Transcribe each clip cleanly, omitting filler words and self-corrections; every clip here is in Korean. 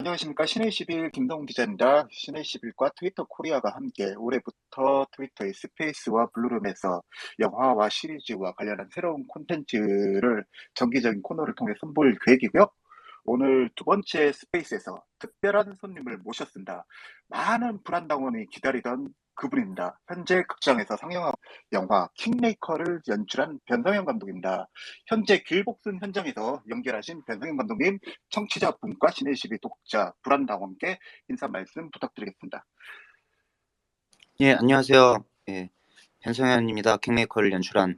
안녕하십니까. 신의 11 김동훈 기자입니다. 신의 11과 트위터 코리아가 함께 올해부터 트위터의 스페이스와 블루룸에서 영화와 시리즈와 관련한 새로운 콘텐츠를 정기적인 코너를 통해 선보일 계획이고요. 오늘 두 번째 스페이스에서 특별한 손님을 모셨습니다. 많은 불안당원이 기다리던 그분입니다. 현재 극장에서 상영하고 영화 킹메이커를 연출한 변성현 감독입니다. 현재 길복순 현장에서 연결하신 변성현 감독님, 청취자분과 신의12 독자 불안당원께 인사 말씀 부탁드리겠습니다. 예, 안녕하세요. 예, 변성현입니다. 킹메이커를 연출한.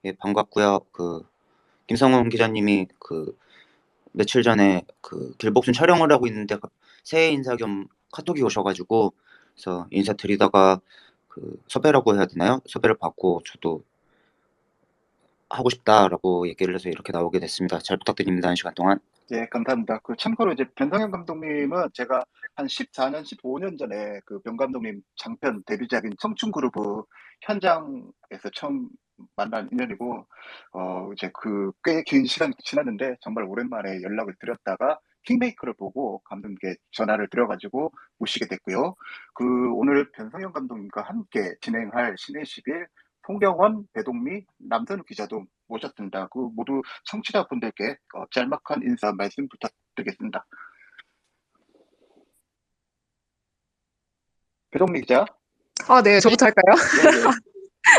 예, 반갑고요. 김성훈 기자님이 며칠 전에 길복순 촬영을 하고 있는데 새해 인사 겸 카톡이 오셔가지고 그래서 인사드리다가 섭외라고 해야 되나요? 섭외를 받고 저도 하고 싶다라고 얘기를 해서 이렇게 나오게 됐습니다. 잘 부탁드립니다. 1시간 동안. 예, 감사합니다. 참고로 이제 변성현 감독님은 제가 한 14년, 15년 전에 변 감독님 장편 데뷔작인 청춘그루브 현장에서 처음 만난 인연이고, 이제 꽤 긴 시간이 지났는데 정말 오랜만에 연락을 드렸다가 킹메이커를 보고 감독님께 전화를 드려가지고 모시게 됐고요. 오늘 변성현 감독님과 함께 진행할 신의 11 송경원, 배동미, 남선우 기자도 모셨습니다. 모두 청취자분들께 짤막한 인사 말씀 부탁드리겠습니다. 배동미 기자. 네, 저부터 할까요?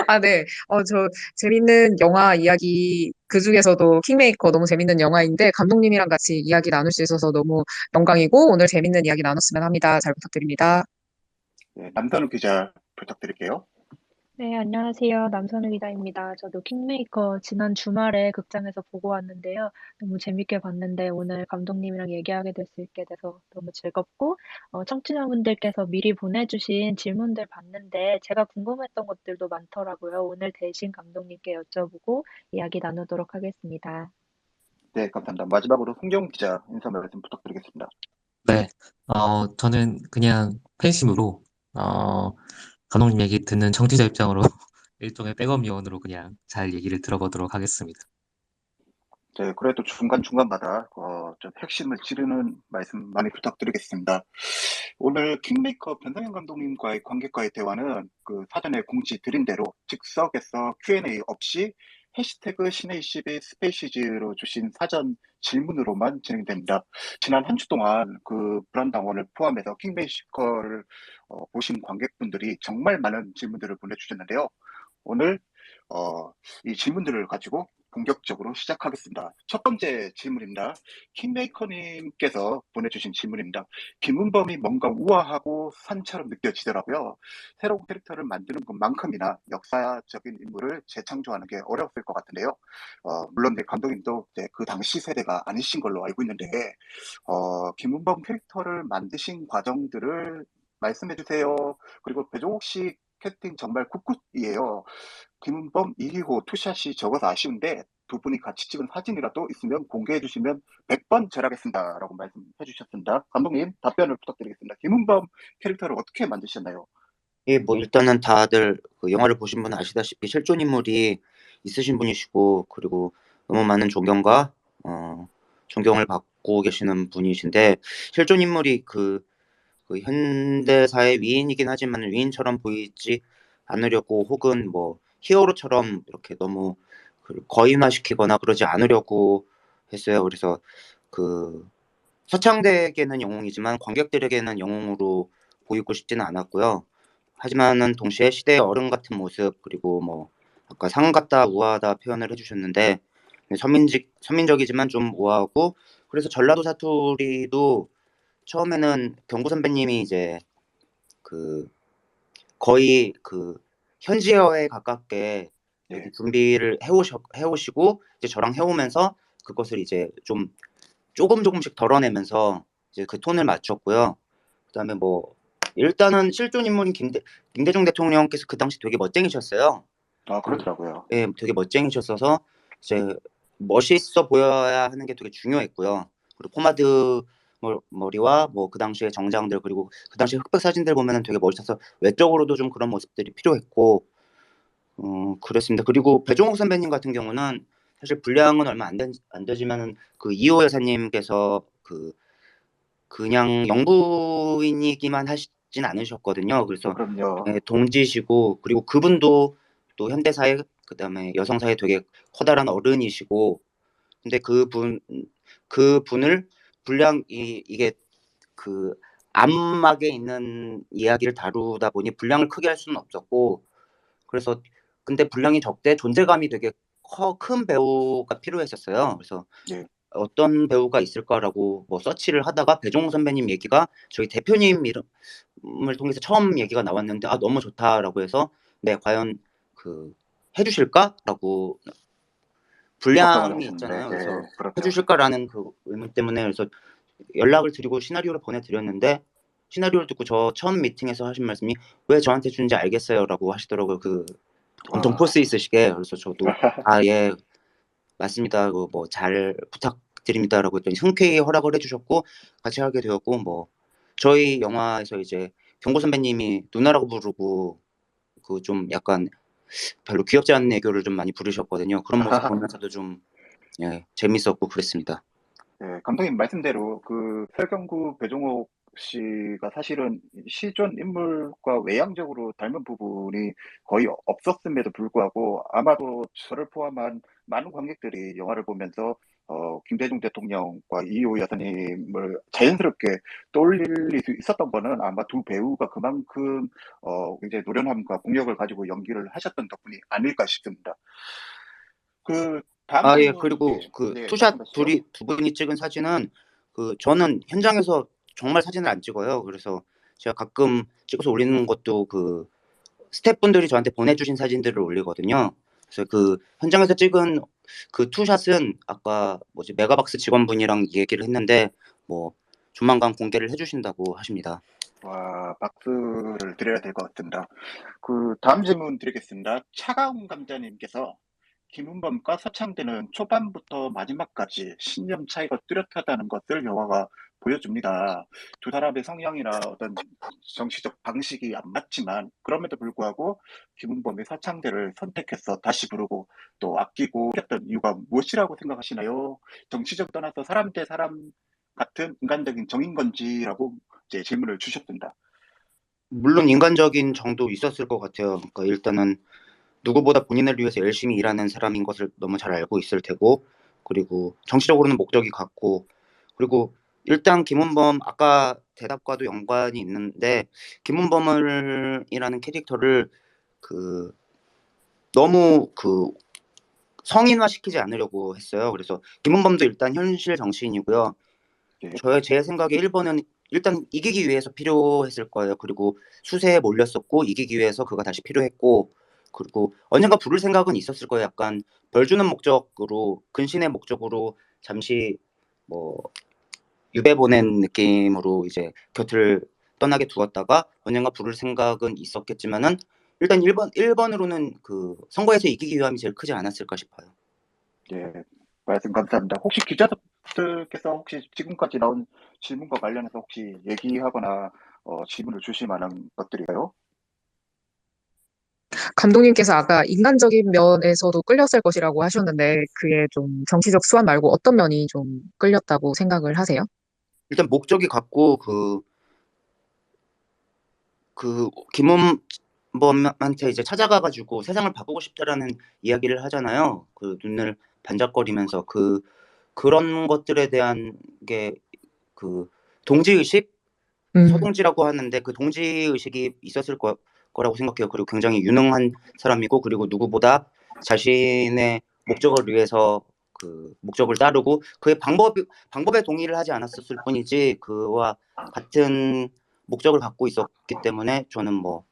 네네. 네. 저 재밌는 영화 이야기, 그 중에서도 킹메이커 너무 재밌는 영화인데, 감독님이랑 같이 이야기 나눌 수 있어서 너무 영광이고, 오늘 재밌는 이야기 나눴으면 합니다. 잘 부탁드립니다. 네, 남선우 기자 부탁드릴게요. 네, 안녕하세요. 남선우 기자입니다. 저도 킹메이커 지난 주말에 극장에서 보고 왔는데요. 너무 재밌게 봤는데 오늘 감독님이랑 얘기하게 될 수 있게 돼서 너무 즐겁고, 청취자분들께서 미리 보내주신 질문들 봤는데 제가 궁금했던 것들도 많더라고요. 오늘 대신 감독님께 여쭤보고 이야기 나누도록 하겠습니다. 네, 감사합니다. 마지막으로 송경 기자 인사 말씀 부탁드리겠습니다. 네, 저는 그냥 팬심으로, 감독님 얘기 듣는 청취자 입장으로 일종의 백업 요원으로 그냥 잘 얘기를 들어보도록 하겠습니다. 네, 그래도 중간중간마다 좀 핵심을 찌르는 말씀 많이 부탁드리겠습니다. 오늘 킹메이커 변상현 감독님과의 관객과의 대화는 사전에 공지 드린 대로 즉석에서 Q&A 없이 해시태그 신의12 스페이시즈로 주신 사전 질문으로만 진행됩니다. 지난 한 주 동안 불안당원을 포함해서 킹메이커를 보신 관객분들이 정말 많은 질문들을 보내주셨는데요. 오늘 이 질문들을 가지고 본격적으로 시작하겠습니다. 첫 번째 질문입니다. 킹메이커님께서 보내주신 질문입니다. 김은범이 뭔가 우아하고 산처럼 느껴지더라고요. 새로운 캐릭터를 만드는 것만큼이나 역사적인 인물을 재창조하는 게 어려웠을 것 같은데요. 물론 감독님도 그 당시 세대가 아니신 걸로 알고 있는데, 김은범 캐릭터를 만드신 과정들을 말씀해 주세요. 그리고 배종욱 씨 캐스팅 정말 굿굿이에요. 김은범, 이기호, 투샷이 적어서 아쉬운데 두 분이 같이 찍은 사진이라도 있으면 공개해 주시면 100번 절하겠습니다. 라고 말씀해 주셨습니다. 감독님 답변을 부탁드리겠습니다. 김은범 캐릭터를 어떻게 만드셨나요? 예, 뭐 일단은 다들 영화를 보신 분은 아시다시피 실존 인물이 있으신 분이시고 그리고 너무 많은 존경을 받고 계시는 분이신데 실존 인물이 현대사의 위인이긴 하지만 위인처럼 보이지 않으려고 혹은 뭐 히어로처럼 이렇게 너무 거인화시키거나 그러지 않으려고 했어요. 그래서 서창대에게는 영웅이지만 관객들에게는 영웅으로 보이고 싶지는 않았고요. 하지만은 동시에 시대의 어른 같은 모습 그리고 뭐 아까 상 같다 우아하다 표현을 해주셨는데 서민적이지만 좀 우아하고 그래서 전라도 사투리도 처음에는 경구 선배님이 이제 거의 현지어에 가깝게 네. 준비를 해오시고 이제 저랑 해오면서 그것을 이제 좀 조금씩 덜어내면서 이제 그 톤을 맞췄고요. 그다음에 뭐 일단은 실존 인물인 김대중 대통령께서 그 당시 되게 멋쟁이셨어요. 그렇더라고요. 예, 되게 멋쟁이셨어서 이제 멋있어 보여야 하는 게 되게 중요했고요. 그리고 포마드 머리와 뭐 그 당시의 정장들 그리고 그 당시 흑백 사진들 보면은 되게 멋있어서 외적으로도 좀 그런 모습들이 필요했고 그랬습니다. 그리고 배종욱 선배님 같은 경우는 사실 분량은 얼마 안 되지만은 이호 여사님께서 그냥 영부인이기만 하시진 않으셨거든요. 그래서 그럼요. 동지시고 그리고 그분도 또 현대사회 그다음에 여성사회 되게 커다란 어른이시고 근데 그분을 이게 그 안막에 있는 이야기를 다루다 보니 분량을 크게 할 수는 없었고 그래서 근데 분량이 적되 존재감이 되게 큰 배우가 필요했었어요. 그래서 예. 어떤 배우가 있을까라고 뭐 서치를 하다가 배종호 선배님 얘기가 저희 대표님 이름을 통해서 처음 얘기가 나왔는데 아 너무 좋다라고 해서 네 과연 그 해주실까라고 걱정을 분량이 하셨는데, 있잖아요. 그래서 그렇죠. 해주실까라는 그 의문 때문에 그래서 연락을 드리고 시나리오를 보내드렸는데 시나리오를 듣고 저 처음 미팅에서 하신 말씀이 왜 저한테 주는지 알겠어요라고 하시더라고요. 그 엄청 와, 포스 있으시게 그래서 저도 아 예 맞습니다. 뭐 잘 부탁드립니다라고 했더니 흔쾌히 허락을 해주셨고 같이 하게 되었고 뭐 저희 영화에서 이제 경고 선배님이 누나라고 부르고 그 좀 약간 별로 귀엽지 않은 애교를 좀 많이 부르셨거든요. 그런 모습 보면서도 좀 재밌었고 그랬습니다. 예, 감독님 말씀대로 그 설경구 배종옥 씨가 사실은 실존 인물과 외향적으로 닮은 부분이 거의 없었음에도 불구하고 아마도 저를 포함한 많은 관객들이 영화를 보면서 김대중 대통령과 이효 여사님을 자연스럽게 떠올릴 수 있었던 거는 아마 두 배우가 그만큼 굉장히 노련함과 공력을 가지고 연기를 하셨던 덕분이 아닐까 싶습니다. 그 다음 아 예 질문, 그리고 예, 그 네, 투샷 말씀하시죠. 두 분이 찍은 사진은 그 저는 현장에서 정말 사진을 안 찍어요. 그래서 제가 가끔 찍어서 올리는 것도 그 스태프분들이 저한테 보내주신 사진들을 올리거든요. 그래서 그 현장에서 찍은 그 투샷은 아까 뭐지 메가박스 직원분이랑 얘기를 했는데 뭐 조만간 공개를 해주신다고 하십니다. 와, 박수를 드려야 될 것 같습니다. 그 다음 질문 드리겠습니다. 차가운 감자님께서 김은범과 서창대는 초반부터 마지막까지 신념 차이가 뚜렷하다는 것을 영화가 보여줍니다. 두 사람의 성향이나 어떤 정치적 방식이 안 맞지만 그럼에도 불구하고 김은범이 서창대를 선택해서 다시 부르고 또 아끼고 했던 이유가 무엇이라고 생각하시나요? 정치적 떠나서 사람 대 사람 같은 인간적인 정인 건지라고 이제 질문을 주셨습니다. 물론 인간적인 정도 있었을 것 같아요. 그러니까 일단은 누구보다 본인을 위해서 열심히 일하는 사람인 것을 너무 잘 알고 있을 테고 그리고 정치적으로는 목적이 같고 그리고 일단 김은범 아까 대답과도 연관이 있는데 김은범이라는 캐릭터를 그 너무 그 성인화 시키지 않으려고 했어요. 그래서 김은범도 일단 현실 정치인이고요. 예, 제 생각에 1번은 일단 이기기 위해서 필요했을 거예요. 그리고 수세에 몰렸었고 이기기 위해서 그가 다시 필요했고 그리고 언젠가 부를 생각은 있었을 거예요. 약간 벌 주는 목적으로 근신의 목적으로 잠시 뭐 유배 보낸 느낌으로 이제 곁을 떠나게 두었다가 언젠가 부를 생각은 있었겠지만은 일단 1번으로는 그 선거에서 이기기 위함이 제일 크지 않았을까 싶어요. 예, 말씀 감사합니다. 혹시 기자들께서 혹시 지금까지 나온 질문과 관련해서 혹시 얘기하거나 질문을 주실 만한 것들이가요? 감독님께서 아까 인간적인 면에서도 끌렸을 것이라고 하셨는데 그게 좀 정치적 수완 말고 어떤 면이 좀 끌렸다고 생각을 하세요? 일단 목적이 같고 그 김은범한테 이제 찾아가가지고 세상을 바꾸고 싶다라는 이야기를 하잖아요. 그 눈을 반짝거리면서 그런 것들에 대한 게 그 동지의식, 음. 서동지라고 하는데 그 동지의식이 있었을 거라고 생각해요. 그리고 굉장히 유능한 사람이고 그리고 누구보다 자신의 목적을 위해서 그 목적을 따르고 그의 방법에 동의를 하지 않았었을 뿐이지 그와 같은 목적을 갖고 있었기 때문에 저는 뭐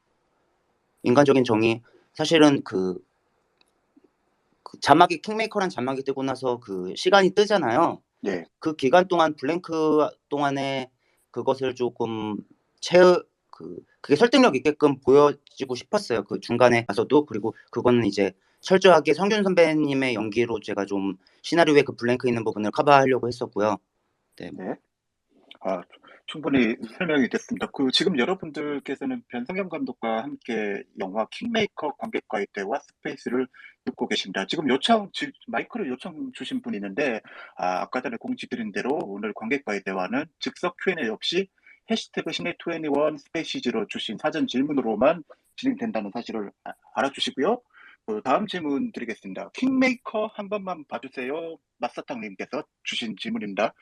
인간적인 정의 사실은 그 자막이 킹메이커란 자막이 뜨고 나서 그 시간이 뜨잖아요. 예, 그 기간 동안 블랭크 동안에 그것을 조금 그게 설득력 있게끔 보여지고 싶었어요. 그 중간에 가서도 그리고 그거는 이제 철저하게 성균 선배님의 연기로 제가 좀 시나리오에 그 블랭크 있는 부분을 커버하려고 했었고요. 네. 네. 아, 충분히 설명이 됐습니다. 지금 여러분들께서는 변성현 감독과 함께 영화 킹메이커 관객과의 대화 스페이스를 듣고 계십니다. 지금 마이크를 요청 주신 분이 있는데, 아까 전에 공지 드린 대로 오늘 관객과의 대화는 즉석 Q&A 없이 해시태그 시네21 스페이시즈로 주신 사전 질문으로만 진행된다는 사실을 알아주시고요. 다음 질문 드리겠습니다. 킹메이커 한 번만 봐주세요. 마사탕님께서 주신 질문입니다.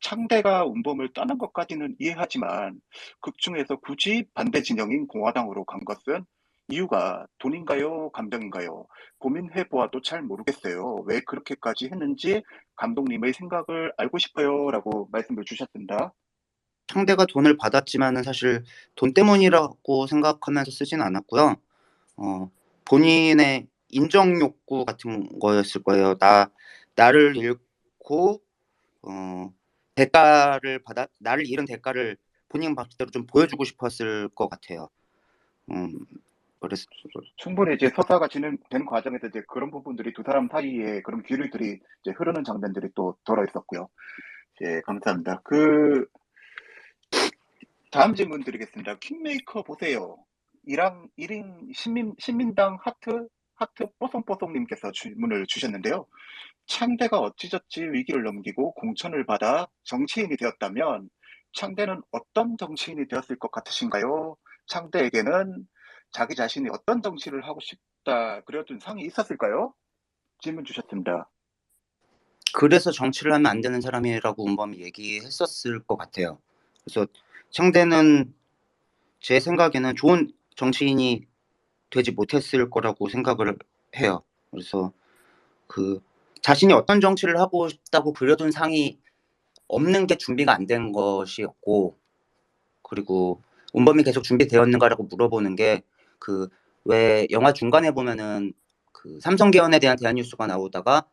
창대가 운범을 떠난 것까지는 이해하지만 극 중에서 굳이 반대 진영인 공화당으로 간 것은 이유가 돈인가요? 감정인가요? 고민해보아도 잘 모르겠어요. 왜 그렇게까지 했는지 감독님의 생각을 알고 싶어요. 라고 말씀을 주셨습니다. 창대가 돈을 받았지만은 사실 돈 때문이라고 생각하면서 쓰진 않았고요. 본인의 인정 욕구 같은 거였을 거예요. 나를 잃고 나를 잃은 대가를 본인 방식대로 좀 보여주고 싶었을 것 같아요. 그래서 충분히 이제 서사가 진행된 과정에서 이제 그런 부분들이 두 사람 사이에 그런 기류들이 이제 흐르는 장면들이 또 들어 있었고요. 예, 감사합니다. 다음 질문 드리겠습니다. 킹메이커 보세요. 1인 신민당 하트 뽀송뽀송님께서 질문을 주셨는데요. 창대가 어찌저찌 위기를 넘기고 공천을 받아 정치인이 되었다면 창대는 어떤 정치인이 되었을 것 같으신가요? 창대에게는 자기 자신이 어떤 정치를 하고 싶다 그려둔 상이 있었을까요? 질문 주셨습니다. 그래서 정치를 하면 안 되는 사람이라고 운범이 얘기했었을 것 같아요. 그래서 창대는 제 생각에는 좋은 정치인이 되지 못했을 거라고 생각을 해요. 그래서 자신이 어떤 정치를 하고 싶다고 그려둔 상이 없는 게 준비가 안 된 것이었고, 그리고 운범이 계속 준비되었는가라고 물어보는 게 왜 영화 중간에 보면은 삼성계연에 대한 대한뉴스가 나오다가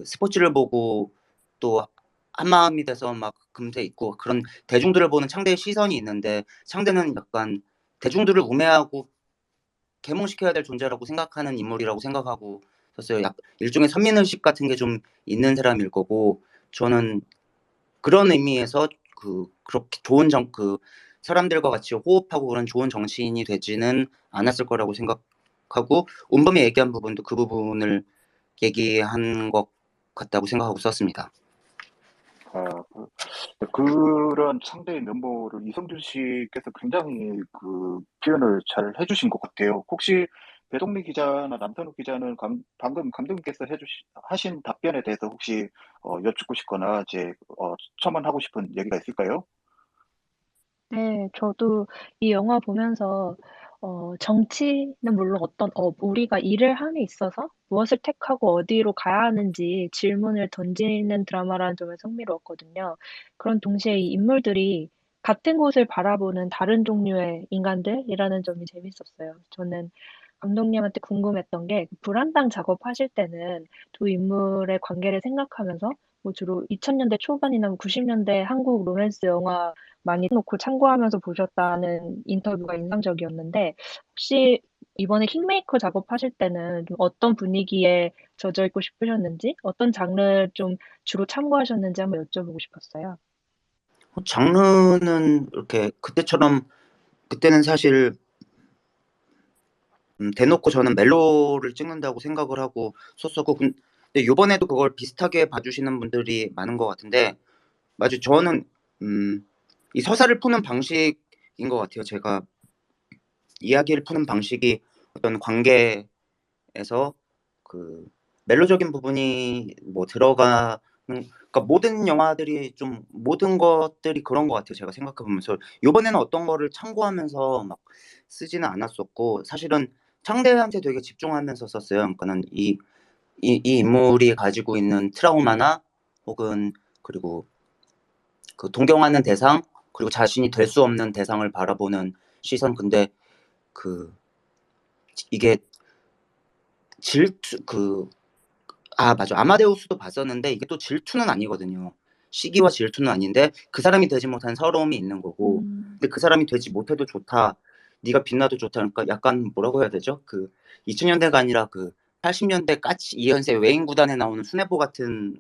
스포츠를 보고 또 한마음이 돼서 막 금세 있고 그런 대중들을 보는 창대의 시선이 있는데, 창대는 약간 대중들을 우매하고 계몽시켜야 될 존재라고 생각하는 인물이라고 생각하고 있었어요. 일종의 선민의식 같은 게 좀 있는 사람일 거고, 저는 그런 의미에서 그렇게 좋은 사람들과 같이 호흡하고 그런 좋은 정치인이 되지는 않았을 거라고 생각하고, 운범이 얘기한 부분도 그 부분을 얘기한 것 같다고 생각하고 썼습니다. 그런 창대의 면모를 이성준 씨께서 굉장히 표현을 잘 해주신 것 같아요. 혹시 배동미 기자나 남선욱 기자는 방금 감독님께서 하신 답변에 대해서 혹시 여쭙고 싶거나 이제 첨언하고 싶은 얘기가 있을까요? 네, 저도 이 영화 보면서 정치는 물론 우리가 일을 함에 있어서 무엇을 택하고 어디로 가야 하는지 질문을 던지는 드라마라는 점에서 흥미로웠거든요. 그런 동시에 이 인물들이 같은 곳을 바라보는 다른 종류의 인간들이라는 점이 재밌었어요. 저는 감독님한테 궁금했던 게 불안당 작업하실 때는 두 인물의 관계를 생각하면서 뭐 주로 2000년대 초반이나 90년대 한국 로맨스 영화 많이 놓고 참고하면서 보셨다는 인터뷰가 인상적이었는데, 혹시 이번에 킹메이커 작업하실 때는 좀 어떤 분위기에 젖어 있고 싶으셨는지, 어떤 장르 좀 주로 참고하셨는지 한번 여쭤보고 싶었어요. 장르는 이렇게 그때는 사실 대놓고 저는 멜로를 찍는다고 생각을 하고 썼었고, 근데 이번에도 그걸 비슷하게 봐주시는 분들이 많은 것 같은데, 맞아요. 저는 이 서사를 푸는 방식인 것 같아요. 제가 이야기를 푸는 방식이 어떤 관계에서 멜로적인 부분이 뭐 들어가는, 그러니까 모든 것들이 그런 것 같아요. 제가 생각해 보면서 이번에는 어떤 거를 참고하면서 막 쓰지는 않았었고, 사실은 창대한테 되게 집중하면서 썼어요. 그러니까는 이 인물이 가지고 있는 트라우마나 혹은 그리고 동경하는 대상, 그리고 자신이 될 수 없는 대상을 바라보는 시선. 근데 이게 맞아. 아마데우스도 봤었는데 이게 또 질투는 아니거든요. 시기와 질투는 아닌데 그 사람이 되지 못한 서러움이 있는 거고, 근데 그 사람이 되지 못해도 좋다, 네가 빛나도 좋다. 그러니까 약간 뭐라고 해야 되죠? 2000년대가 아니라 80년대 까치 이연세 외인 구단에 나오는 수뇌보 같은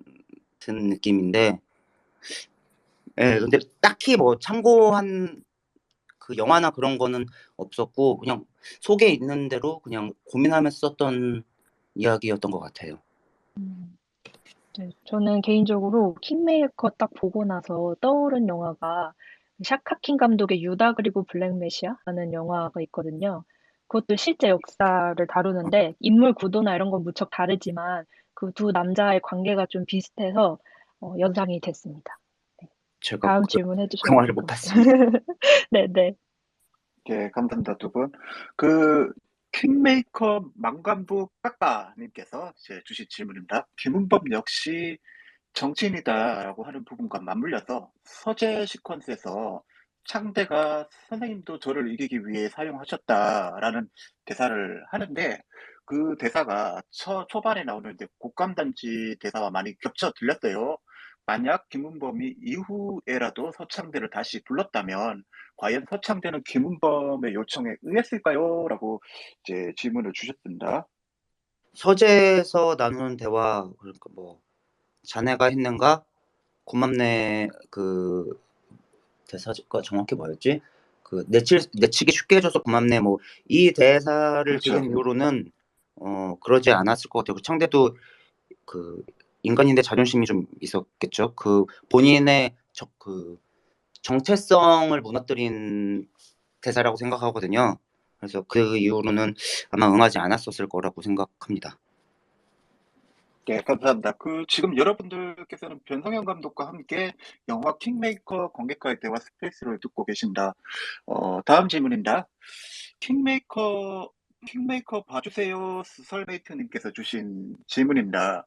느낌인데, 예, 근데 딱히 뭐 참고한 그 영화나 그런 거는 없었고 그냥 속에 있는 대로 그냥 고민하면서 썼던 이야기였던 것 같아요. 네, 저는 개인적으로 킹메이커 딱 보고 나서 떠오른 영화가 샤카킨 감독의 유다 그리고 블랙메시아라는 영화가 있거든요. 그것도 실제 역사를 다루는데 인물 구도나 이런 건 무척 다르지만 그 두 남자의 관계가 좀 비슷해서 연상이 됐습니다. 네, 제가 다음 그 질문 해주셔도 영화를 될 못 것 같아요. 봤습니다. 네, 네. 예, 감사합니다, 두 분. 그, 킹메이커 망간부 까까님께서 이제 주신 질문입니다. 김은범 역시 정치인이다라고 하는 부분과 맞물려서 서재 시퀀스에서 창대가 선생님도 저를 이기기 위해 사용하셨다라는 대사를 하는데 그 대사가 초반에 나오는 이제 곡감단지 대사와 많이 겹쳐 들렸어요. 만약 김은범이 이후에라도 서창대를 다시 불렀다면 과연 서창대는 김은범의 요청에 응했을까요? 라고 이제 질문을 주셨습니다. 서재에서 나누는 대화 그러니까 뭐 자네가 했는가 고맙네 그 대사가 정확히 뭐였지? 그 내치기 쉽게 해줘서 고맙네 뭐 이 대사를 그렇죠. 들은 이후로는 그러지 않았을 것 같아요. 그 창대도 그 인간인데 자존심이 좀 있었겠죠. 그 본인의 그 정체성을 무너뜨린 대사라고 생각하거든요. 그래서 그 이후로는 아마 응하지 않았었을 거라고 생각합니다. 네, 감사합니다. 지금 여러분들께서는 변성현 감독과 함께 영화 킹메이커 관객과의 대화 스페이스를 듣고 계십니다. 다음 질문입니다. 킹메이커 봐주세요. 설메이트님께서 주신 질문입니다.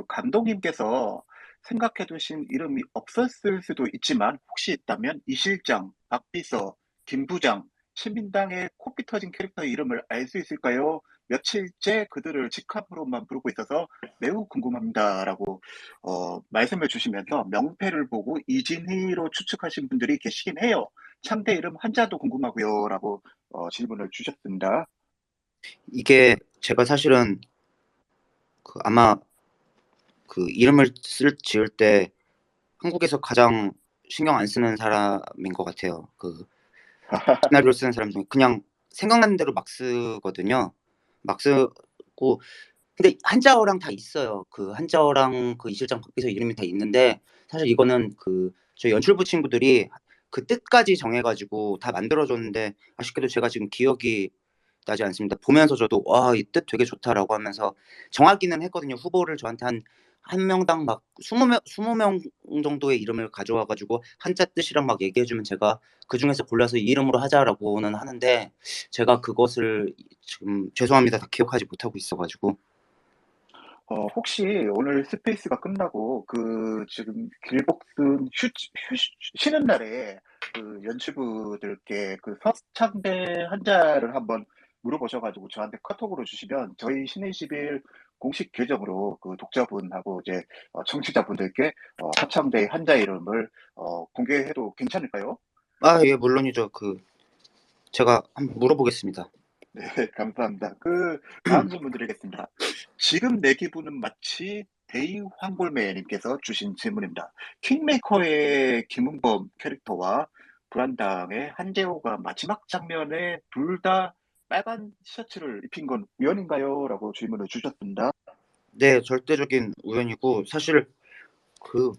감독님께서 생각해 두신 이름이 없었을 수도 있지만, 혹시 있다면 이 실장, 박비서, 김 부장, 신민당의 코피 터진 캐릭터 이름을 알 수 있을까요? 며칠째 그들을 직함으로만 부르고 있어서 매우 궁금합니다라고 말씀을 주시면서 명패를 보고 이진희로 추측하신 분들이 계시긴 해요. 상대 이름 한자도 궁금하고요라고 질문을 주셨습니다. 이게 제가 사실은 아마 그 이름을 지을 때 한국에서 가장 신경 안 쓰는 사람인 것 같아요. 그 시나리오 쓰는 사람 중에 그냥 생각나는 대로 막 쓰거든요. 막 쓰고 근데 한자어랑 다 있어요. 그 한자어랑 그 이실장 박비서 이름이 다 있는데 사실 이거는 그 저희 연출부 친구들이 그 뜻까지 정해가지고 다 만들어줬는데 아쉽게도 제가 지금 기억이 나지 않습니다. 보면서 저도 와, 이 뜻 되게 좋다라고 하면서 정하기는 했거든요. 후보를 저한테 한 명당 막 20명 정도의 이름을 가져와가지고 한자 뜻이랑 막 얘기해주면 제가 그 중에서 골라서 이 이름으로 하자라고는 하는데 제가 그것을 지금 죄송합니다. 다 기억하지 못하고 있어가지고. 혹시 오늘 스페이스가 끝나고 지금 길복순 쉬는 날에 연출부들께 서창대 한자를 한번 물어보셔가지고 저한테 카톡으로 주시면 저희 신의 21 공식 계정으로 독자분하고 이제 청취자분들께 서창대 한자 이름을 공개해도 괜찮을까요? 아, 예, 물론이죠. 제가 한번 물어보겠습니다. 네, 감사합니다. 다음 질문 드리겠습니다. 지금 내 기분은 마치 데이 황골매님께서 주신 질문입니다. 킹메이커의 김은범 캐릭터와 불안당의 한재호가 마지막 장면에 둘 다 빨간 셔츠를 입힌 건 우연인가요? 라고 질문을 주셨습니다. 네, 절대적인 우연이고 사실 그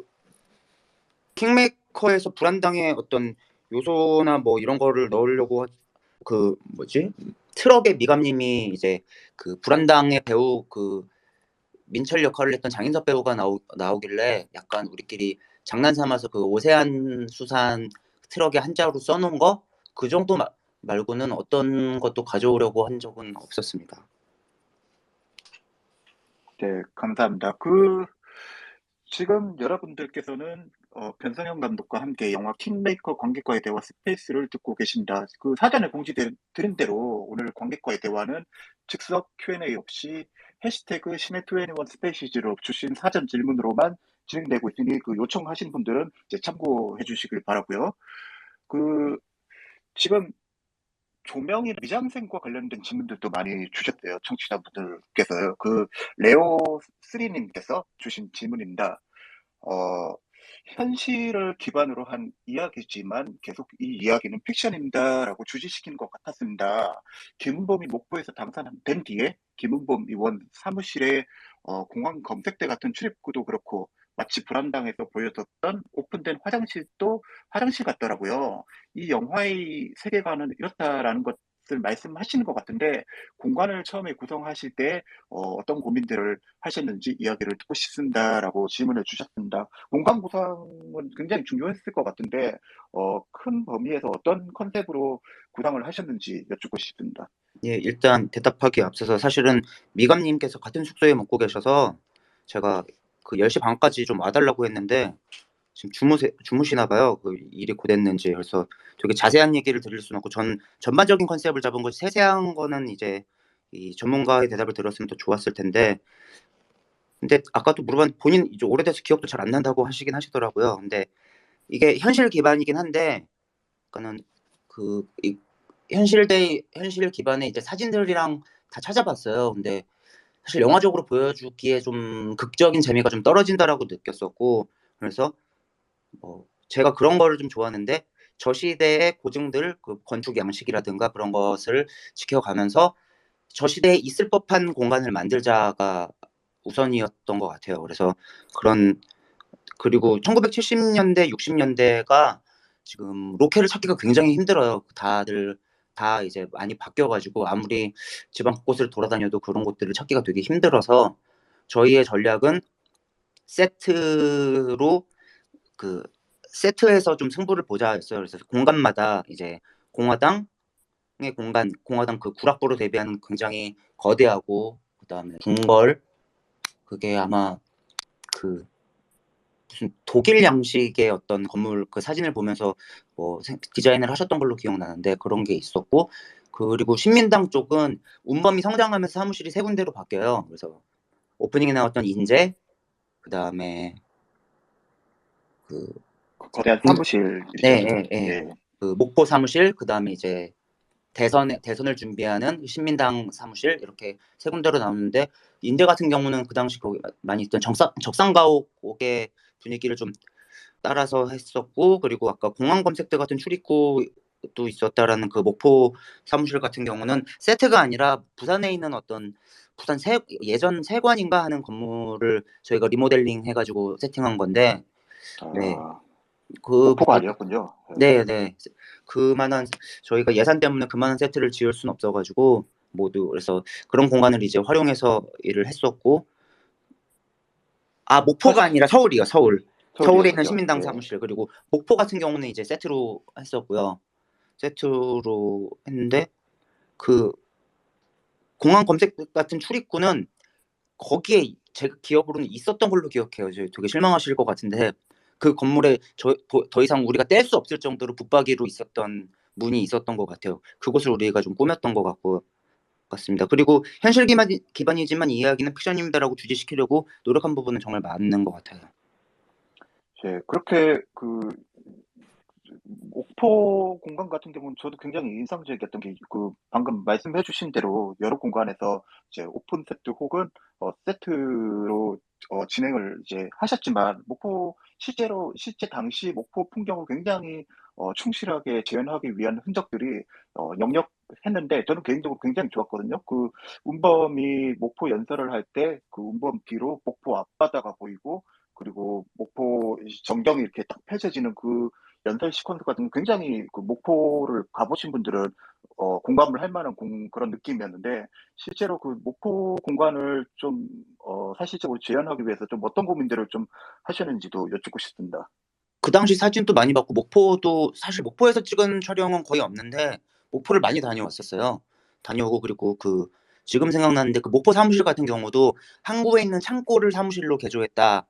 킹메이커에서 불안당의 어떤 요소나 뭐 이런 거를 넣으려고 뭐지? 트럭의 미감님이 이제 그 불안당의 배우 민철 역할을 했던 장인섭 배우가 나오길래 약간 우리끼리 장난 삼아서 그 오세안 수산 트럭에 한자로 써놓은 거 그 정도 말고는 어떤 것도 가져오려고 한 적은 없었습니다. 네, 감사합니다. 지금 여러분들께서는 변성현 감독과 함께 영화 킹메이커 관객과의 대화 스페이스를 듣고 계십니다. 사전에 공지드린 대로 오늘 관객과의 대화는 즉석 Q&A 없이 해시태그 시네21 스페이시즈로 주신 사전 질문으로만 진행되고 있으니 요청하신 분들은 이제 참고해 주시길 바라고요. 지금 조명이 미장센과 관련된 질문들도 많이 주셨대요. 청취자분들께서요. 레오3님께서 주신 질문입니다. 어, 현실을 기반으로 한 이야기지만 계속 이 이야기는 픽션입니다라고 주지시키는 것 같았습니다. 김은범이 목포에서 당선된 뒤에 김은범 의원 사무실에 공항 검색대 같은 출입구도 그렇고 마치 불안당에서 보여줬던 오픈된 화장실도 화장실 같더라고요. 이 영화의 세계관은 이렇다라는 것을 말씀하시는 것 같은데 공간을 처음에 구성하실 때 어떤 고민들을 하셨는지 이야기를 듣고 싶습니다라고 질문을 주셨습니다. 공간 구성은 굉장히 중요했을 것 같은데 큰 범위에서 어떤 컨셉으로 구상을 하셨는지 여쭙고 싶습니다. 예, 일단 대답하기에 앞서서 사실은 미감님께서 같은 숙소에 묵고 계셔서 제가 그 10시 반까지 좀 와달라고 했는데 지금 주무시나 봐요. 그 일이 고됐는지. 그래서 되게 자세한 얘기를 드릴 수는 없고 전 전반적인 컨셉을 잡은 거지 세세한 거는 이제 이 전문가의 대답을 들었으면 더 좋았을 텐데 근데 아까도 물어봤는데 본인 이제 오래돼서 기억도 잘 안 난다고 하시긴 하시더라고요. 근데 이게 현실 기반이긴 한데 그러니까는 현실 기반의 이제 사진들이랑 다 찾아봤어요. 근데 사실 영화적으로 보여주기에 좀 극적인 재미가 좀 떨어진다라고 느꼈었고 그래서 제가 그런 거를 좀 좋아하는데 저 시대의 고증들 그 건축 양식이라든가 그런 것을 지켜가면서 저 시대에 있을 법한 공간을 만들자가 우선이었던 것 같아요. 그래서 그런 그리고 1970년대, 60년대가 지금 로케를 찾기가 굉장히 힘들어요. 다들 다 이제 많이 바뀌어가지고 아무리 지방 곳곳을 돌아다녀도 그런 곳들을 찾기가 되게 힘들어서 저희의 전략은 세트로 그 세트에서 좀 승부를 보자였어요. 그래서 공간마다 이제 공화당의 공화당 그 구락부로 대비하는 굉장히 거대하고 그다음에 궁궐 그게 아마 그 무슨 독일 양식의 어떤 건물 그 사진을 보면서 디자인을 하셨던 걸로 기억나는데 그런 게 있었고 그리고 신민당 쪽은 운범이 성장하면서 사무실이 세 군데로 바뀌어요. 그래서 오프닝에 나왔던 인재 그다음에 그 거대한 사무실이죠, 네, 지금. 예, 예. 예. 그 목포 사무실 그다음에 이제 대선을 준비하는 신민당 사무실 이렇게 세 군데로 나오는데 인재 같은 경우는 그 당시 거기 많이 있던 적산가옥의 분위기를 좀 따라서 했었고 그리고 아까 공항 검색대 같은 출입구도 있었다라는 그 목포 사무실 같은 경우는 세트가 아니라 부산에 있는 어떤 예전 세관인가 하는 건물을 저희가 리모델링 해가지고 세팅한 건데 네. 그 목포가 아니었군요. 네, 네. 그만한 저희가 예산 때문에 그만한 세트를 지을 수는 없어가지고 모두 그래서 그런 공간을 이제 활용해서 일을 했었고 목포가 아니라 서울이요, 서울. 서울에 있는 서울이었군요. 신민당 예. 사무실 그리고 목포 같은 경우는 이제 세트로 했었고요. 세트로 했는데 그 공항 검색 같은 출입구는 거기에 제 기억으로는 있었던 걸로 기억해요. 되게 실망하실 것 같은데 그 건물에 더 이상 우리가 뗄 수 없을 정도로 붙박이로 있었던 문이 있었던 것 같아요. 그곳을 우리가 좀 꾸몄던 것 같습니다. 그리고 현실 기반이지만 이 이야기는 픽션입니다라고 주지시키려고 노력한 부분은 정말 많은 것 같아요. 예, 그렇게 목포 공간 같은 경우는 저도 굉장히 인상적이었던 게 방금 말씀해 주신 대로 여러 공간에서 이제 오픈 세트 혹은 세트로 진행을 이제 하셨지만 실제 당시 목포 풍경을 굉장히 충실하게 재현하기 위한 흔적들이 역력했는데 저는 개인적으로 굉장히 좋았거든요. 그 운범이 목포 연설을 할 때 그 운범 뒤로 목포 앞바다가 보이고 그리고 목포 전경이 이렇게 딱 펼쳐지는 그 연설 시퀀스 같은 거 굉장히 그 목포를 가보신 분들은 공감을 할 만한 그런 느낌이었는데 실제로 그 목포 공간을 좀 사실적으로 재현하기 위해서 좀 어떤 고민들을 좀 하셨는지도 여쭙고 싶습니다. 그 당시 사진도 많이 받고 목포도 사실 목포에서 찍은 촬영은 거의 없는데 목포를 많이 다녀왔었어요. 다녀오고 그리고 지금 생각나는데 그 목포 사무실 같은 경우도 항구에 있는 창고를 사무실로 개조했다.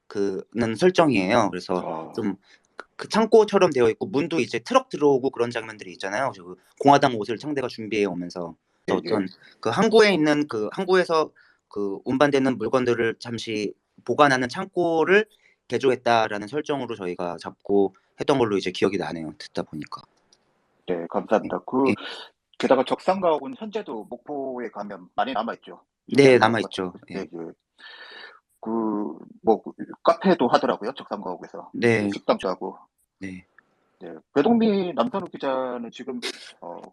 그는 설정이에요. 그래서 어, 좀 그 창고처럼 되어 있고 문도 이제 트럭 들어오고 그런 장면들이 있잖아요. 그 공화당 옷을 상대가 준비해 오면서 예, 예. 어떤 그 항구에 있는 그 항구에서 그 운반되는 물건들을 잠시 보관하는 창고를 개조했다라는 설정으로 저희가 잡고 했던 걸로 이제 기억이 나네요. 듣다 보니까. 네, 감사합니다. 예. 게다가 적산가옥은 현재도 목포에 가면 많이 남아있죠. 네, 적산가옥 남아 같은 있죠. 거. 예. 예, 예. 뭐 카페도 하더라고요. 적산가옥에서 네, 식당도 하고. 네. 네, 배동미 남선우 기자는 지금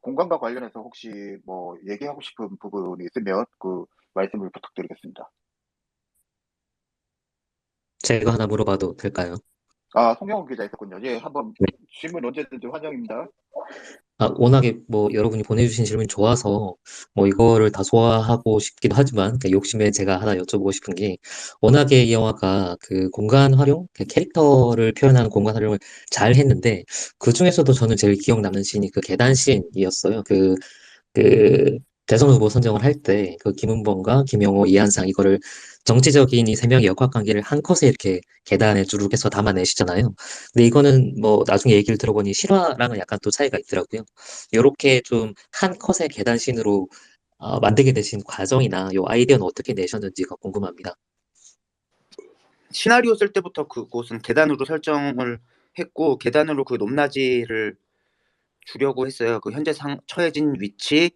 공간과 관련해서 혹시 뭐 얘기하고 싶은 부분이 있으면 그 말씀을 부탁드리겠습니다. 제가 하나 물어봐도 될까요? 아, 송영훈 기자 있었군요. 예, 한번 네. 질문 언제든지 환영입니다. 워낙에 뭐 여러분이 보내주신 질문이 좋아서 뭐 이거를 다 소화하고 싶기도 하지만 그 욕심에 제가 하나 여쭤보고 싶은 게 워낙에 이 영화가 그 공간 활용, 그 캐릭터를 표현하는 공간 활용을 잘 했는데 그 중에서도 저는 제일 기억 남는 씬이 그 계단 씬이었어요. 그 대선 후보 선정을 할 때 그 김은범과 김영호, 이한상 이거를 정치적인 이 세 명의 역학 관계를 한 컷에 이렇게 계단에 주룩해서 담아내시잖아요. 근데 이거는 뭐 나중에 얘기를 들어보니 실화랑은 약간 또 차이가 있더라고요. 요렇게 좀 한 컷의 계단 씬으로 만들게 되신 과정이나 요 아이디어는 어떻게 내셨는지가 궁금합니다. 시나리오 쓸 때부터 그곳은 계단으로 설정을 했고 계단으로 그 높낮이를 주려고 했어요. 그 현재 처해진 위치